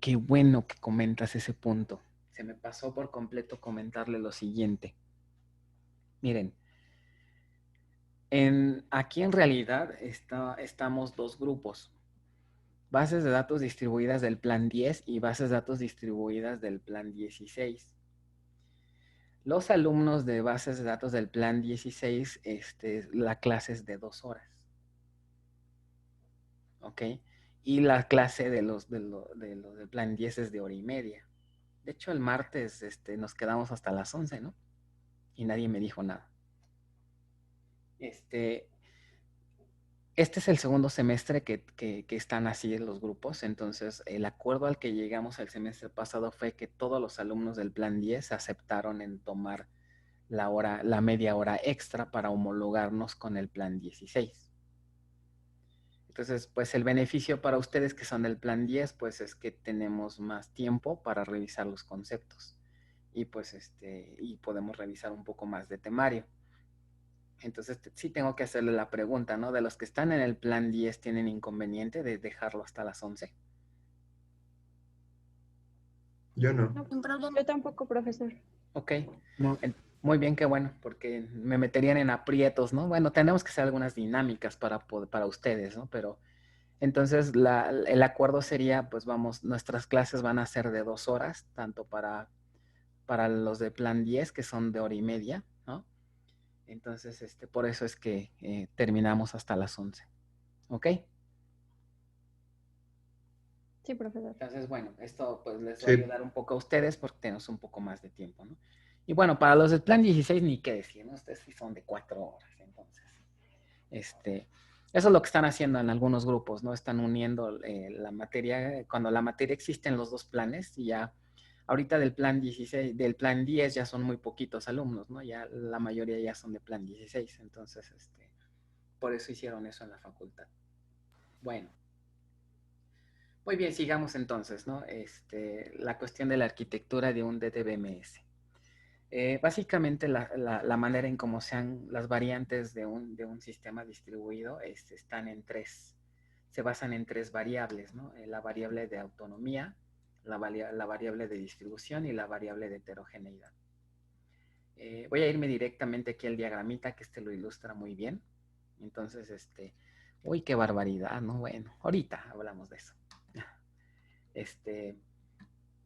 Qué bueno que comentas ese punto. Se me pasó por completo comentarle lo siguiente. Miren, Aquí en realidad estamos dos grupos. Bases de datos distribuidas del plan 10 y bases de datos distribuidas del plan 16. Los alumnos de bases de datos del plan 16, la clase es de 2 horas. ¿Ok? Y la clase de los del plan 10 es de 1 hora y media. De hecho, el martes nos quedamos hasta las 11, ¿no? Y nadie me dijo nada. Este es el segundo semestre que están así en los grupos. Entonces, el acuerdo al que llegamos el semestre pasado fue que todos los alumnos del plan 10 aceptaron en tomar la media hora extra para homologarnos con el plan 16. Entonces, pues el beneficio para ustedes que son del plan 10, pues es que tenemos más tiempo para revisar los conceptos. Y pues y podemos revisar un poco más de temario. Entonces, sí tengo que hacerle la pregunta, ¿no? De los que están en el plan 10, ¿tienen inconveniente de dejarlo hasta las 11? Yo no. No, sin problema. Yo tampoco, profesor. Ok. Muy bien, qué bueno, porque me meterían en aprietos, ¿no? Bueno, tenemos que hacer algunas dinámicas para ustedes, ¿no? Pero entonces el acuerdo sería, pues vamos, nuestras clases van a ser de 2 horas, tanto para los de plan 10, que son de 1 hora y media, ¿no? Entonces, por eso es que terminamos hasta las 11. ¿Ok? Sí, profesor. Entonces, bueno, esto pues les va a ayudar un poco a ustedes porque tenemos un poco más de tiempo, ¿no? Y bueno, para los del plan 16 ni qué decir, ¿no? Ustedes sí son de 4 horas, entonces. Eso es lo que están haciendo en algunos grupos, ¿no? Están uniendo la materia, cuando la materia existe en los dos planes, y ya ahorita del plan 16, del plan 10 ya son muy poquitos alumnos, ¿no? Ya la mayoría ya son de plan 16, entonces, por eso hicieron eso en la facultad. Bueno. Muy bien, sigamos entonces, ¿no? La cuestión de la arquitectura de un DTBMS. Básicamente la manera en cómo sean las variantes de un sistema distribuido se basan en 3 variables, ¿no? La variable de autonomía, la variable de distribución y la variable de heterogeneidad. Voy a irme directamente aquí al diagramita, que lo ilustra muy bien. Entonces, uy, qué barbaridad, ¿no? Bueno, ahorita hablamos de eso.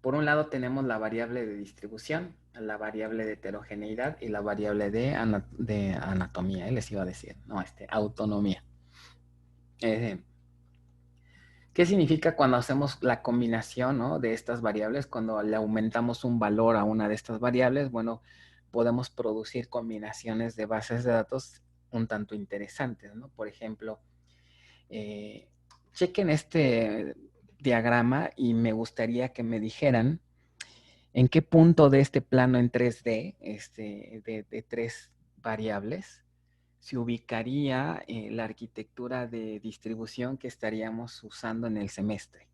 Por un lado tenemos la variable de distribución, la variable de heterogeneidad y la variable de anatomía, les iba a decir, no, autonomía. ¿Qué significa cuando hacemos la combinación, ¿no?, de estas variables? Cuando le aumentamos un valor a una de estas variables, bueno, podemos producir combinaciones de bases de datos un tanto interesantes, ¿no? Por ejemplo, chequen este diagrama y me gustaría que me dijeran en qué punto de este plano en 3D, de 3 variables, se ubicaría la arquitectura de distribución que estaríamos usando en el semestre.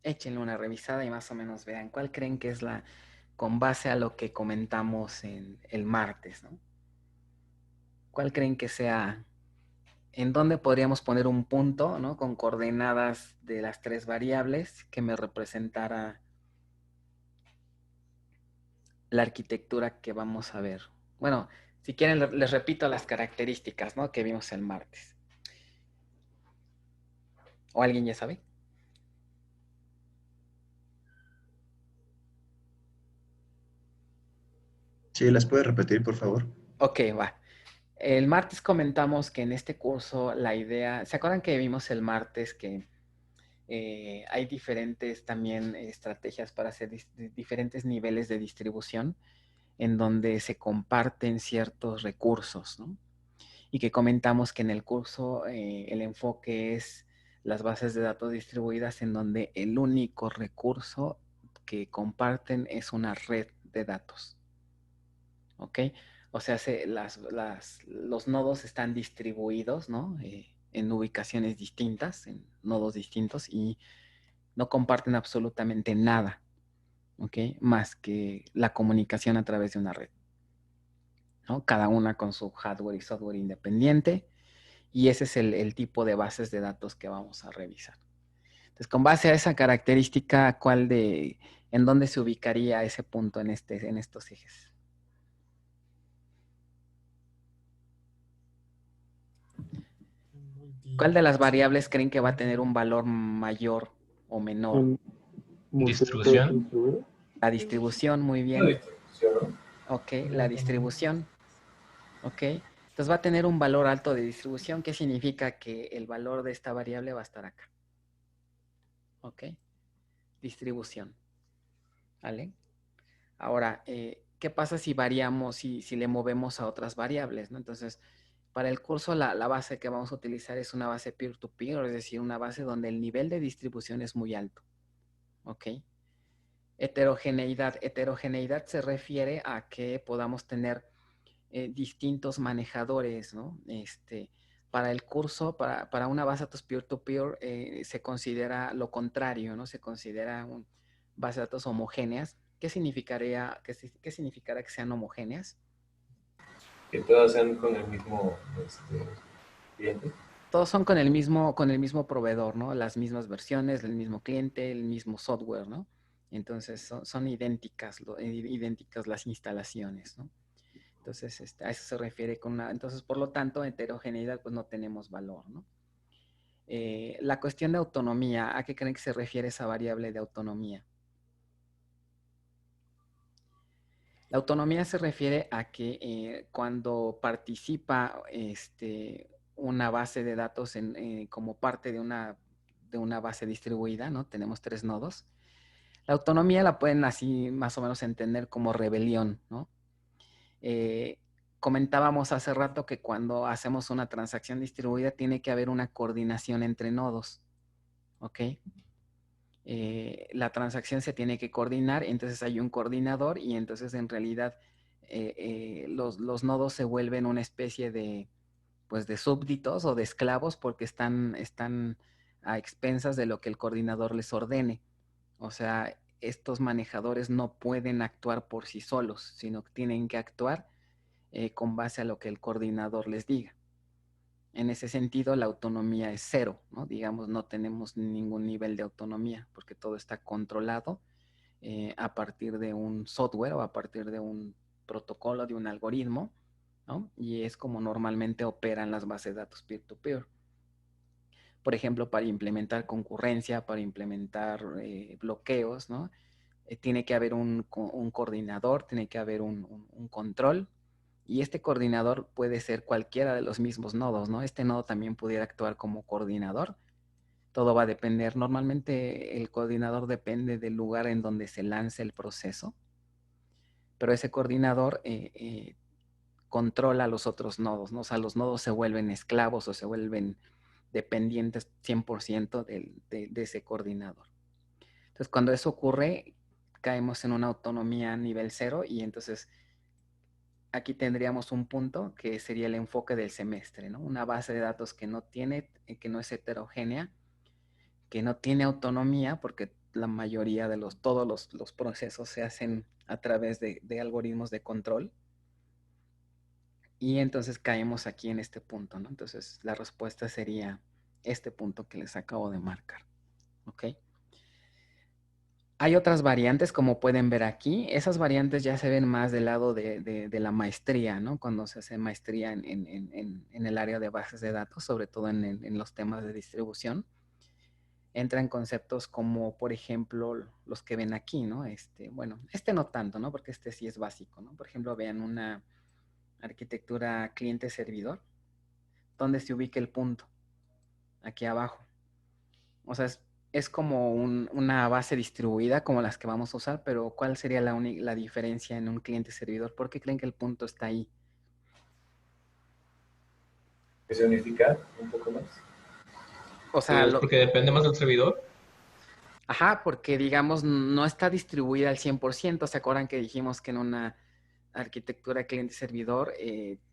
Échenle una revisada y más o menos vean cuál creen que es con base a lo que comentamos el martes, ¿no? ¿Cuál creen que sea, en dónde podríamos poner un punto, ¿no?, con coordenadas de las 3 variables que me representara la arquitectura que vamos a ver? Bueno, si quieren les repito las características, ¿no?, que vimos el martes. ¿O alguien ya sabe? Sí, ¿las puede repetir, por favor? Ok, va. El martes comentamos que en este curso la idea, ¿se acuerdan que vimos el martes que hay diferentes también estrategias para hacer diferentes niveles de distribución en donde se comparten ciertos recursos, ¿no? Y que comentamos que en el curso el enfoque es las bases de datos distribuidas en donde el único recurso que comparten es una red de datos. ¿Ok? O sea, los nodos están distribuidos, ¿no? En ubicaciones distintas, en nodos distintos, y no comparten absolutamente nada, ¿ok? Más que la comunicación a través de una red, ¿no? Cada una con su hardware y software independiente, y ese es el tipo de bases de datos que vamos a revisar. Entonces, con base a esa característica, ¿En dónde se ubicaría ese punto en estos ejes? ¿Cuál de las variables creen que va a tener un valor mayor o menor? Distribución. La distribución, muy bien. La distribución, ¿no? Ok, la distribución. Ok, entonces va a tener un valor alto de distribución. ¿Qué significa? Que el valor de esta variable va a estar acá. Ok, distribución. ¿Vale? Ahora, ¿qué pasa si variamos, si le movemos a otras variables, ¿no? Entonces, para el curso la base que vamos a utilizar es una base peer-to-peer, es decir, una base donde el nivel de distribución es muy alto. ¿Ok? Heterogeneidad. Heterogeneidad se refiere a que podamos tener distintos manejadores, ¿no? Para el curso, para una base de datos peer-to-peer, se considera lo contrario, ¿no? Se considera una base de datos homogéneas. ¿Qué significará que sean homogéneas? Que todas sean con el mismo cliente. Todos son con el mismo proveedor, ¿no? Las mismas versiones, el mismo cliente, el mismo software, ¿no? Entonces son idénticas las instalaciones, ¿no? Entonces, a eso se refiere con una... Entonces, por lo tanto, heterogeneidad, pues no tenemos valor, ¿no? La cuestión de autonomía, ¿a qué creen que se refiere esa variable de autonomía? La autonomía se refiere a que cuando participa una base de datos como parte de una base distribuida, ¿no? Tenemos 3 nodos. La autonomía la pueden así más o menos entender como rebelión, ¿no? Comentábamos hace rato que cuando hacemos una transacción distribuida tiene que haber una coordinación entre nodos, ¿ok? La transacción se tiene que coordinar, entonces hay un coordinador y entonces en realidad los nodos se vuelven una especie de, pues de súbditos o de esclavos porque están a expensas de lo que el coordinador les ordene. O sea, estos manejadores no pueden actuar por sí solos, sino que tienen que actuar con base a lo que el coordinador les diga. En ese sentido, la autonomía es 0, ¿no? Digamos, no tenemos ningún nivel de autonomía porque todo está controlado a partir de un software o a partir de un protocolo, de un algoritmo, ¿no? Y es como normalmente operan las bases de datos peer-to-peer. Por ejemplo, para implementar concurrencia, para implementar bloqueos, ¿no? Tiene que haber un coordinador, tiene que haber un control. Y este coordinador puede ser cualquiera de los mismos nodos, ¿no? Este nodo también pudiera actuar como coordinador. Todo va a depender. Normalmente el coordinador depende del lugar en donde se lance el proceso. Pero ese coordinador controla a los otros nodos, ¿no? O sea, los nodos se vuelven esclavos o se vuelven dependientes 100% de ese coordinador. Entonces, cuando eso ocurre, caemos en una autonomía a nivel 0 y entonces aquí tendríamos un punto que sería el enfoque del semestre, ¿no? Una base de datos que no es heterogénea, que no tiene autonomía, porque la mayoría de todos los procesos se hacen a través de algoritmos de control. Y entonces caemos aquí en este punto, ¿no? Entonces la respuesta sería este punto que les acabo de marcar, ¿ok? Hay otras variantes, como pueden ver aquí. Esas variantes ya se ven más del lado de la maestría, ¿no? Cuando se hace maestría en el área de bases de datos, sobre todo en los temas de distribución. Entran conceptos como, por ejemplo, los que ven aquí, ¿no? Bueno, no tanto, ¿no? Porque sí es básico, ¿no? Por ejemplo, vean una arquitectura cliente-servidor, donde se ubica el punto, aquí abajo. O sea, es como una base distribuida como las que vamos a usar, pero ¿cuál sería la diferencia en un cliente-servidor? ¿Por qué creen que el punto está ahí? ¿Que se unifica un poco más? O sea, porque depende más del servidor. Ajá, porque digamos no está distribuida al 100%. ¿Se acuerdan que dijimos que en una arquitectura cliente-servidor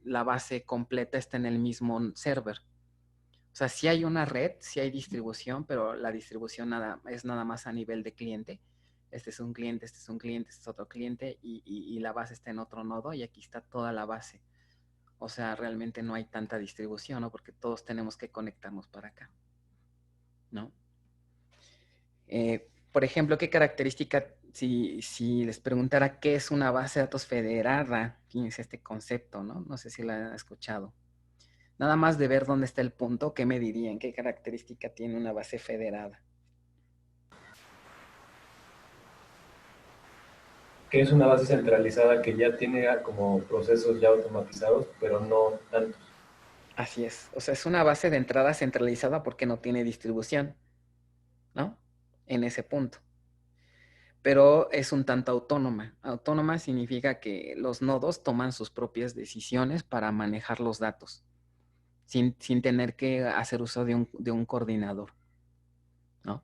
la base completa está en el mismo server? O sea, sí hay una red, sí hay distribución, pero la distribución es nada más a nivel de cliente. Este es un cliente, este es un cliente, este es otro cliente y la base está en otro nodo y aquí está toda la base. O sea, realmente no hay tanta distribución, ¿no? Porque todos tenemos que conectarnos para acá, ¿no? Por ejemplo, ¿qué característica si les preguntara qué es una base de datos federada, fíjense este concepto, ¿no? No sé si lo han escuchado. Nada más de ver dónde está el punto, ¿qué me dirían? ¿Qué característica tiene una base federada? Que es una base centralizada que ya tiene como procesos ya automatizados, pero no tantos. Así es. O sea, es una base de entrada centralizada porque no tiene distribución, ¿no? En ese punto. Pero es un tanto autónoma. Autónoma significa que los nodos toman sus propias decisiones para manejar los datos, sin tener que hacer uso de un coordinador, ¿no?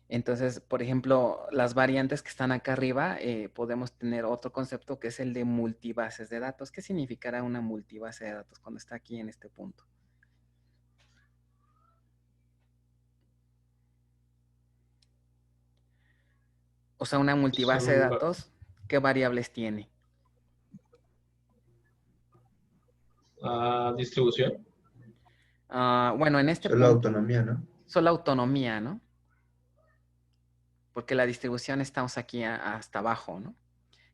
Entonces, por ejemplo, las variantes que están acá arriba, podemos tener otro concepto que es el de multibases de datos. ¿Qué significará una multibase de datos cuando está aquí en este punto? O sea, una multibase de datos, ¿qué variables tiene? Distribución. Bueno, en este Solo punto, autonomía, ¿no? solo autonomía, ¿no? Porque la distribución estamos aquí hasta abajo, ¿no?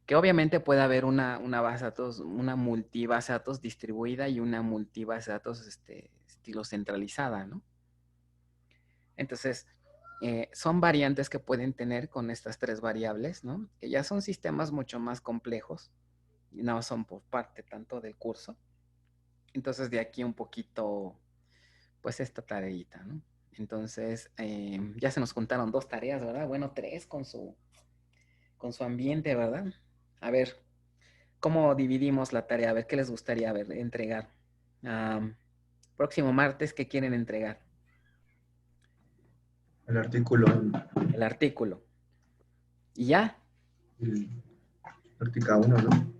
Que obviamente puede haber una base de datos, una multibase de datos distribuida y una multibase de datos estilo centralizada, ¿no? Entonces, son variantes que pueden tener con estas tres variables, ¿no? Que ya son sistemas mucho más complejos y no son por parte tanto del curso. Entonces, de aquí un poquito, pues esta tareita, ¿no? Entonces, ya se nos juntaron 2 tareas, ¿verdad? Bueno, 3 con su ambiente, ¿verdad? A ver, ¿cómo dividimos la tarea? A ver, ¿qué les gustaría entregar? Próximo martes, ¿qué quieren entregar? El artículo. El artículo. ¿Y ya? Práctica 1, ¿no?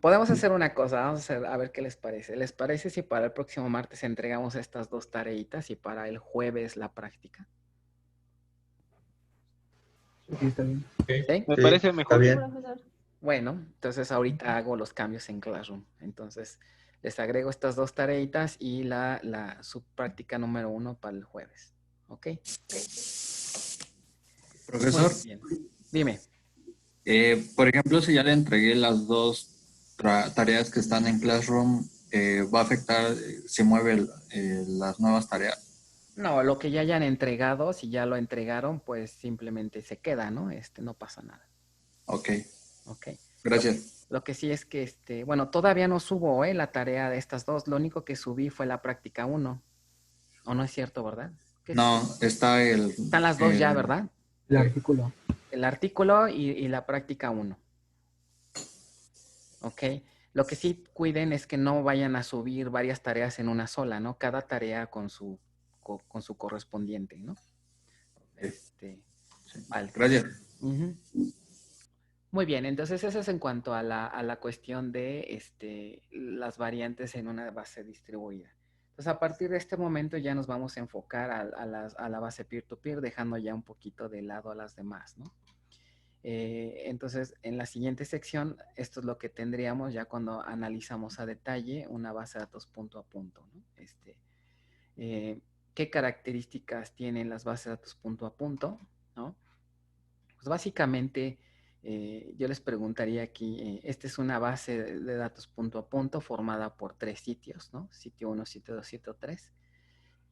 Podemos hacer una cosa, vamos a hacer, a ver qué les parece. ¿Les parece si para el próximo martes entregamos estas 2 tareitas y para el jueves la práctica? Sí, está bien. ¿Sí? Me parece mejor. Sí, profesor. Bueno, entonces ahorita hago los cambios en Classroom. Entonces, les agrego estas 2 tareitas y la subpráctica número 1 para el jueves. ¿Ok? Profesor, Muy bien. Dime. por ejemplo, si ya le entregué las 2 tareas que están en Classroom, ¿va a afectar si mueve las nuevas tareas? No, lo que ya hayan entregado, si ya lo entregaron, pues simplemente se queda, ¿no? No pasa nada. Ok. Ok. Gracias. Lo que sí es que, bueno, todavía no subo la tarea de estas 2. Lo único que subí fue la práctica 1. ¿O no es cierto, verdad? No, está Están las 2 ya, ¿verdad? El artículo. El artículo y la práctica 1. Ok. Lo que sí cuiden es que no vayan a subir varias tareas en una sola, ¿no? Cada tarea con su correspondiente, ¿no? Vale. Gracias. Muy bien, entonces eso es en cuanto a la cuestión de las variantes en una base distribuida. Entonces, a partir de este momento ya nos vamos a enfocar a la base peer-to-peer, dejando ya un poquito de lado a las demás, ¿no? Entonces, en la siguiente sección, esto es lo que tendríamos ya cuando analizamos a detalle una base de datos punto a punto, ¿no? ¿Qué características tienen las bases de datos punto a punto, ¿no? Pues básicamente, yo les preguntaría aquí, esta es una base de datos punto a punto formada por 3 sitios, ¿no? Sitio 1, sitio 2, sitio 3.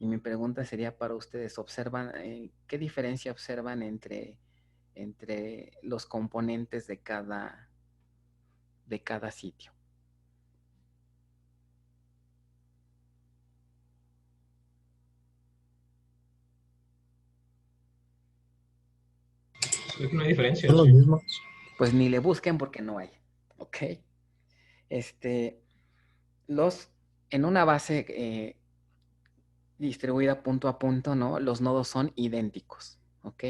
Y mi pregunta sería para ustedes, ¿qué diferencia observan entre los componentes de cada sitio? Creo que no hay diferencia. Son los mismos. Pues ni le busquen porque no hay. ¿Ok? En una base distribuida punto a punto, ¿no? Los nodos son idénticos. ¿Ok?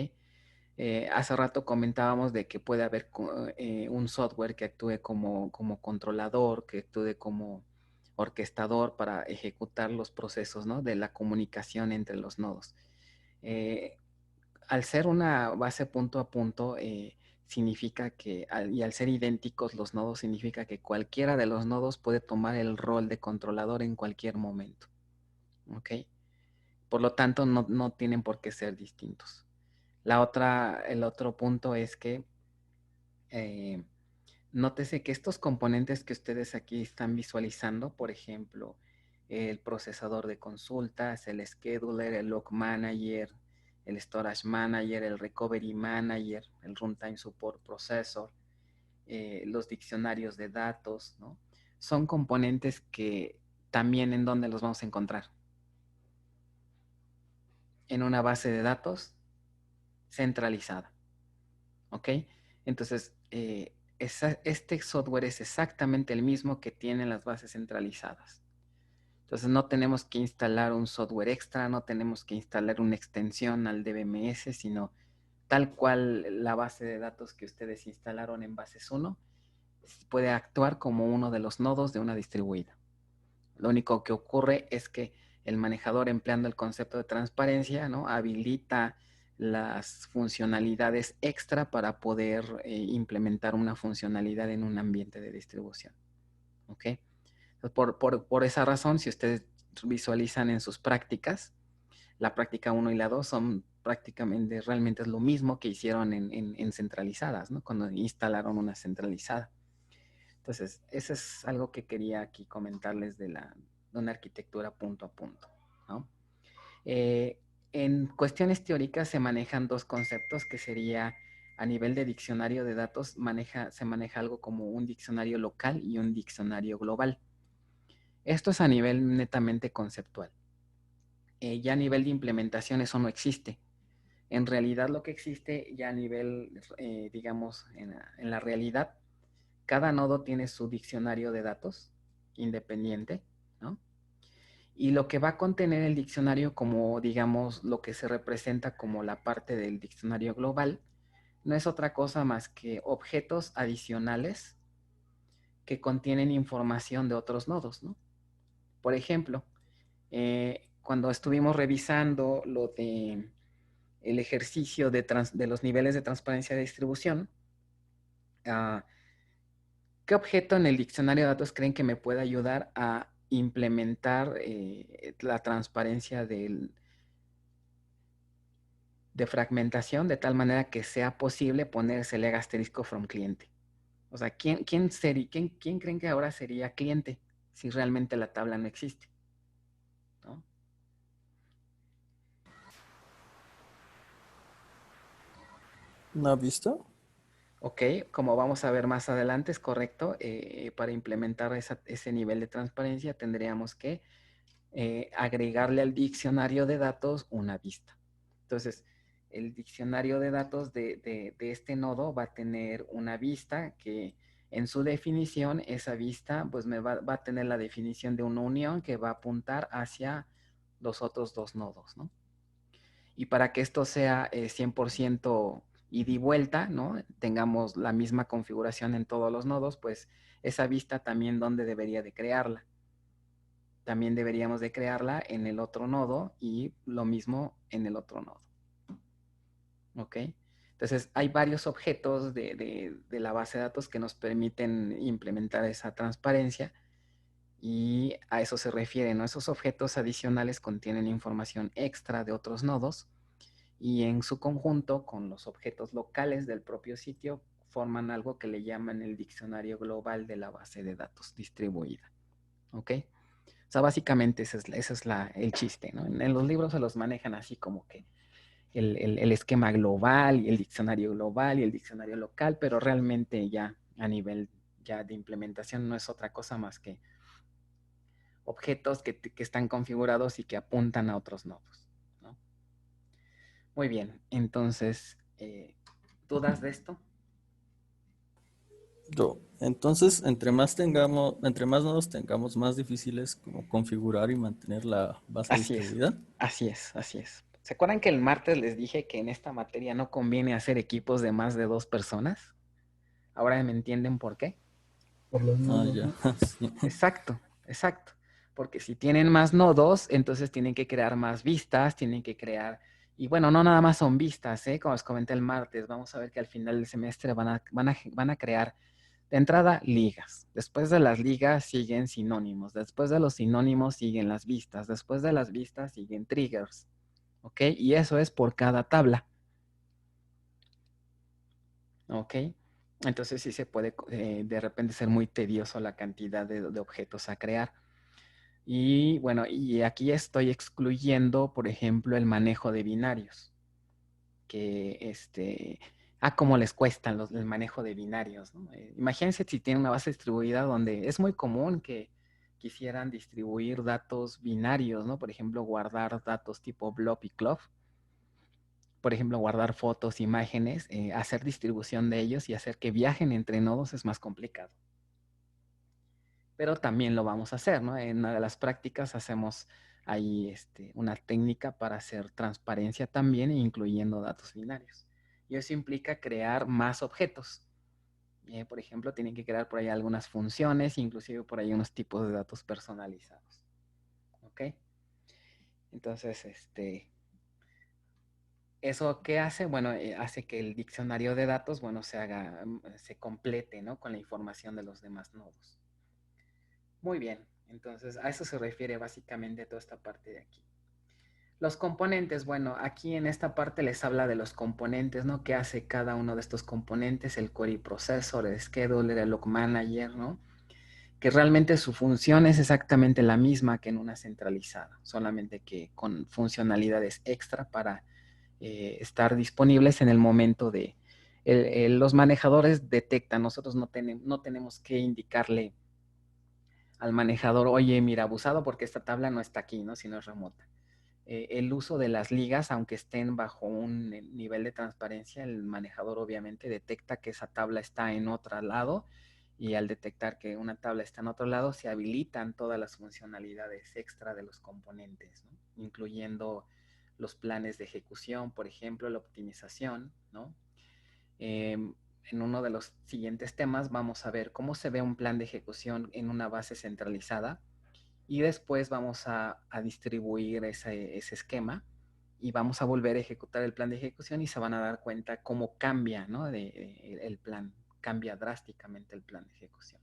Hace rato comentábamos de que puede haber un software que actúe como controlador, que actúe como orquestador para ejecutar los procesos, ¿no? De la comunicación entre los nodos. Al ser una base punto a punto, significa que, y al ser idénticos los nodos, significa que cualquiera de los nodos puede tomar el rol de controlador en cualquier momento. ¿Ok? Por lo tanto, no tienen por qué ser distintos. El otro punto es que nótese que estos componentes que ustedes aquí están visualizando, por ejemplo, el procesador de consultas, el scheduler, el log manager, el storage manager, el recovery manager, el runtime support processor, los diccionarios de datos, ¿no? Son componentes que también en donde los vamos a encontrar. En una base de datos centralizada. ¿Ok? Entonces, este software es exactamente el mismo que tienen las bases centralizadas. Entonces, no tenemos que instalar un software extra, no tenemos que instalar una extensión al DBMS, sino tal cual la base de datos que ustedes instalaron en Bases 1 puede actuar como uno de los nodos de una distribuida. Lo único que ocurre es que el manejador, empleando el concepto de transparencia, ¿no?, habilita las funcionalidades extra para poder implementar una funcionalidad en un ambiente de distribución. ¿Ok? Por esa razón, si ustedes visualizan en sus prácticas, la práctica 1 y la 2 son prácticamente, realmente es lo mismo que hicieron en centralizadas, ¿no?, cuando instalaron una centralizada. Entonces, eso es algo que quería aquí comentarles de una arquitectura punto a punto, ¿no? En cuestiones teóricas se manejan dos conceptos, que sería, a nivel de diccionario de datos, se maneja algo como un diccionario local y un diccionario global. Esto es a nivel netamente conceptual. Ya a nivel de implementación eso no existe. En realidad lo que existe ya a nivel, digamos, en la realidad, cada nodo tiene su diccionario de datos independiente, ¿no? Y lo que va a contener el diccionario, como digamos lo que se representa como la parte del diccionario global, no es otra cosa más que objetos adicionales que contienen información de otros nodos, ¿no? Por ejemplo, cuando estuvimos revisando lo de el ejercicio de los niveles de transparencia de distribución, ¿qué objeto en el diccionario de datos creen que me puede ayudar a implementar la transparencia de fragmentación de tal manera que sea posible ponerse el asterisco from cliente? O sea, ¿quién creen que ahora sería cliente si realmente la tabla no existe? ¿No? ¿Una vista? Ok, como vamos a ver más adelante, es correcto. Para implementar ese nivel de transparencia tendríamos que agregarle al diccionario de datos una vista. Entonces, el diccionario de datos de este nodo va a tener una vista que en su definición, esa vista pues va a tener la definición de una unión que va a apuntar hacia los otros dos nodos, ¿no? Y para que esto sea 100% ida y vuelta, ¿no?, tengamos la misma configuración en todos los nodos, pues esa vista también, ¿dónde debería de crearla? También deberíamos de crearla en el otro nodo y lo mismo en el otro nodo. ¿Ok? Entonces, hay varios objetos de la base de datos que nos permiten implementar esa transparencia y a eso se refiere, ¿no? Esos objetos adicionales contienen información extra de otros nodos y en su conjunto con los objetos locales del propio sitio forman algo que le llaman el diccionario global de la base de datos distribuida. ¿Ok? O sea, básicamente ese es el chiste, ¿no? En los libros se los manejan así como que el esquema global y el diccionario global y el diccionario local, pero realmente ya a nivel ya de implementación no es otra cosa más que objetos que están configurados y que apuntan a otros nodos, ¿no? Muy bien, entonces, ¿dudas de esto? Entonces, entre más nodos tengamos, más difícil es como configurar y mantener la base distribuida. Así es, así es. ¿Se acuerdan que el martes les dije que en esta materia no conviene hacer equipos de más de 2 personas? ¿Ahora me entienden por qué? Por los nodos, ya. ¿no? Sí. Exacto, exacto. Porque si tienen más nodos, entonces tienen que crear más vistas, tienen que crear... Y bueno, no nada más son vistas, ¿eh? Como les comenté el martes, vamos a ver que al final del semestre van a crear, de entrada, ligas. Después de las ligas siguen sinónimos. Después de los sinónimos siguen las vistas. Después de las vistas siguen triggers. ¿Ok? Y eso es por cada tabla. ¿ok? Entonces sí se puede de repente ser muy tedioso la cantidad de objetos a crear. Y bueno, y aquí estoy excluyendo, por ejemplo, el manejo de binarios, que cómo les cuestan el manejo de binarios, ¿no? Imagínense si tienen una base distribuida donde es muy común que quisieran distribuir datos binarios, ¿no? Por ejemplo, guardar datos tipo blob y clove. Por ejemplo, guardar fotos, imágenes, hacer distribución de ellos y hacer que viajen entre nodos es más complicado. Pero también lo vamos a hacer, ¿no? En una de las prácticas hacemos ahí una técnica para hacer transparencia también, incluyendo datos binarios. Y eso implica crear más objetos. Por ejemplo, tienen que crear por ahí algunas funciones, inclusive por ahí unos tipos de datos personalizados. ¿Ok? Entonces, ¿eso qué hace? Bueno, hace que el diccionario de datos, bueno, se complete, ¿no? Con la información de los demás nodos. Muy bien, entonces a eso se refiere básicamente toda esta parte de aquí. Los componentes, bueno, aquí en esta parte les habla de los componentes, ¿no? ¿Qué hace cada uno de estos componentes? El query processor, el scheduler, el log manager, ¿no? Que realmente su función es exactamente la misma que en una centralizada, solamente que con funcionalidades extra para estar disponibles en el momento de... los manejadores detectan, nosotros no tenemos que indicarle al manejador, oye, mira, abusado porque esta tabla no está aquí, ¿no? Si no es remota. El uso de las ligas, aunque estén bajo un nivel de transparencia, el manejador obviamente detecta que esa tabla está en otro lado y al detectar que una tabla está en otro lado, se habilitan todas las funcionalidades extra de los componentes, ¿no? Incluyendo los planes de ejecución, por ejemplo, la optimización, ¿no? En uno de los siguientes temas vamos a ver cómo se ve un plan de ejecución en una base centralizada y después vamos a distribuir ese esquema y vamos a volver a ejecutar el plan de ejecución y se van a dar cuenta cómo cambia, ¿no? El plan, cambia drásticamente el plan de ejecución.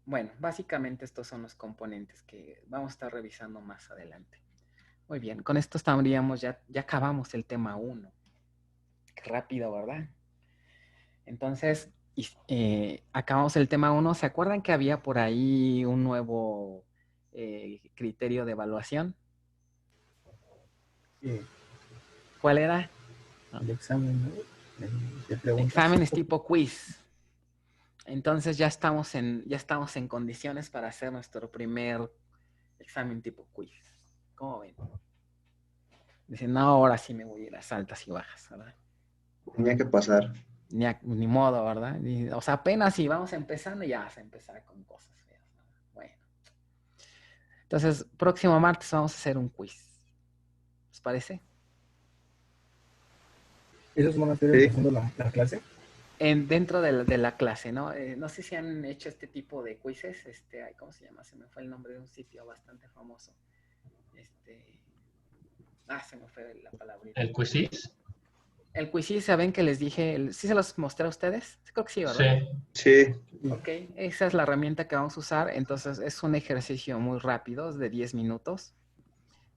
Bueno, básicamente estos son los componentes que vamos a estar revisando más adelante. Muy bien, con esto estaríamos ya acabamos el tema 1. Qué rápido, ¿verdad? Entonces, acabamos el tema 1. ¿Se acuerdan que había por ahí un nuevo criterio de evaluación? Sí. ¿Cuál era? El examen, ¿no? De preguntas. Exámenes tipo quiz. Entonces ya estamos en condiciones para hacer nuestro primer examen tipo quiz. ¿Cómo ven? Dicen, no, ahora sí me voy a ir a altas y bajas, ¿verdad? Tenía que pasar. Ni modo, ¿verdad? O sea, apenas si vamos empezando, ya vas a empezar con cosas feas, ¿no? Bueno. Entonces, próximo martes vamos a hacer un quiz. ¿Les parece? ¿Esos van a ser empezando la clase? Dentro de la clase, ¿no? No sé si han hecho este tipo de quizzes. ¿Cómo se llama? Se me fue el nombre de un sitio bastante famoso. Se me fue la palabra. ¿El Quizzes? El Quizzes, ¿saben que les dije? ¿Sí se los mostré a ustedes? Creo que sí, ¿verdad? Sí. Ok, esa es la herramienta que vamos a usar. Entonces, es un ejercicio muy rápido, de 10 minutos.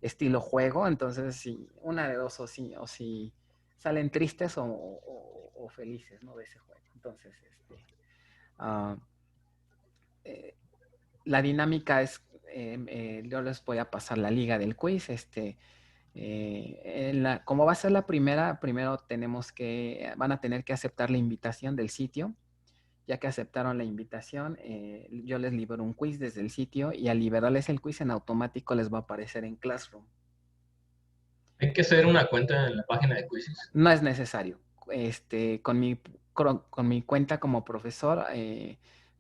Estilo juego. Entonces, si una de dos, o si salen tristes o felices, ¿no? De ese juego. Entonces, la dinámica es, yo les voy a pasar la liga del quiz. Como va a ser la primera, primero van a tener que aceptar la invitación del sitio. Ya que aceptaron la invitación, yo les libero un quiz desde el sitio y al liberarles el quiz en automático les va a aparecer en Classroom. ¿Hay que hacer una cuenta en la página de Quizzes? No es necesario. Con mi cuenta como profesor,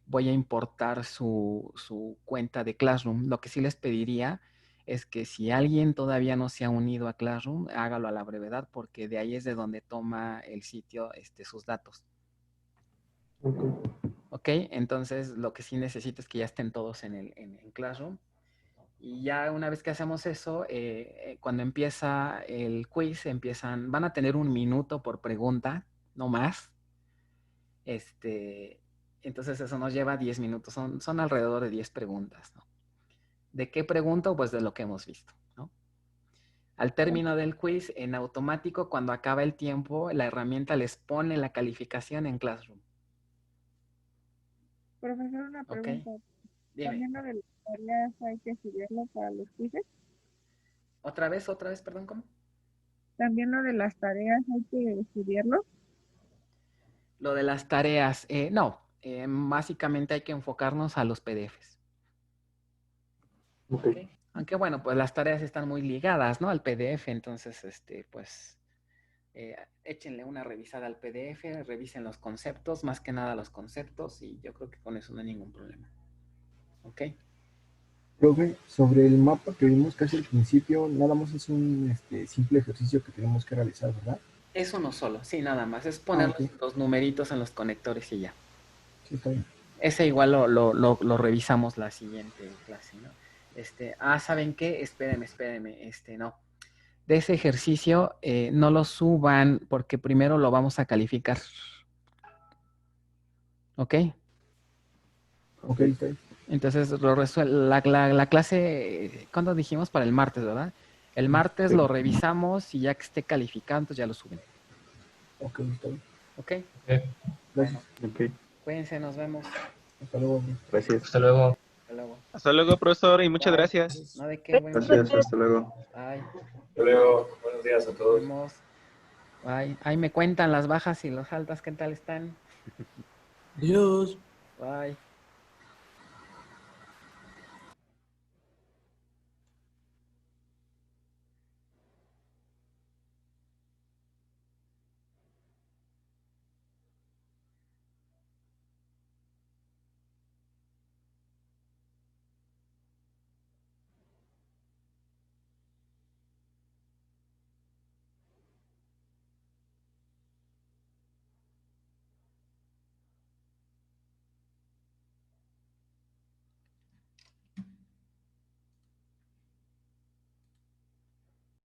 voy a importar su cuenta de Classroom. Lo que sí les pediría es que si alguien todavía no se ha unido a Classroom, hágalo a la brevedad, porque de ahí es de donde toma el sitio sus datos. Ok, entonces lo que sí necesito es que ya estén todos en Classroom. Y ya una vez que hacemos eso, cuando empieza el quiz, van a tener 1 minuto por pregunta, no más. Entonces eso nos lleva 10 minutos, son alrededor de 10 preguntas, ¿no? ¿De qué pregunto? Pues de lo que hemos visto, ¿no? Al término del quiz, en automático, cuando acaba el tiempo, la herramienta les pone la calificación en Classroom. Profesor, una ¿Ok? pregunta. Dime. ¿También lo de las tareas hay que estudiarlo para los quizzes? Otra vez, perdón, ¿cómo? ¿También lo de las tareas hay que estudiarlo? Lo de las tareas, no. Básicamente hay que enfocarnos a los PDFs. Ok. ¿Ok? Aunque bueno, pues las tareas están muy ligadas, ¿no? Al PDF, entonces, pues, échenle una revisada al PDF, revisen los conceptos, más que nada los conceptos, y yo creo que con eso no hay ningún problema. ¿Ok? Profe, sobre el mapa que vimos casi al principio, nada más es un simple ejercicio que tenemos que realizar, ¿verdad? Es uno solo, sí, nada más. Es poner ok. los numeritos en los conectores y ya. Sí, está bien. Ese igual lo revisamos la siguiente clase, ¿no? ¿Saben qué? Espérenme, no. De ese ejercicio no lo suban porque primero lo vamos a calificar. ¿Ok? Ok, está bien. Entonces, la clase, ¿cuándo dijimos? Para el martes, ¿verdad? El martes Sí. lo revisamos y ya que esté calificado, entonces ya lo suben. Ok, está bien. ¿Ok? Gracias. Ok. Cuídense, nos vemos. Hasta luego. Gracias. Hasta luego. Hasta luego. Hasta luego, profesor, y muchas Bye. gracias. No de qué, buen Gracias, hasta luego. Bye. Hasta luego. Buenos días a Nos todos. vemos. Bye. Ahí me cuentan las bajas y las altas, ¿qué tal están? Adiós. Bye.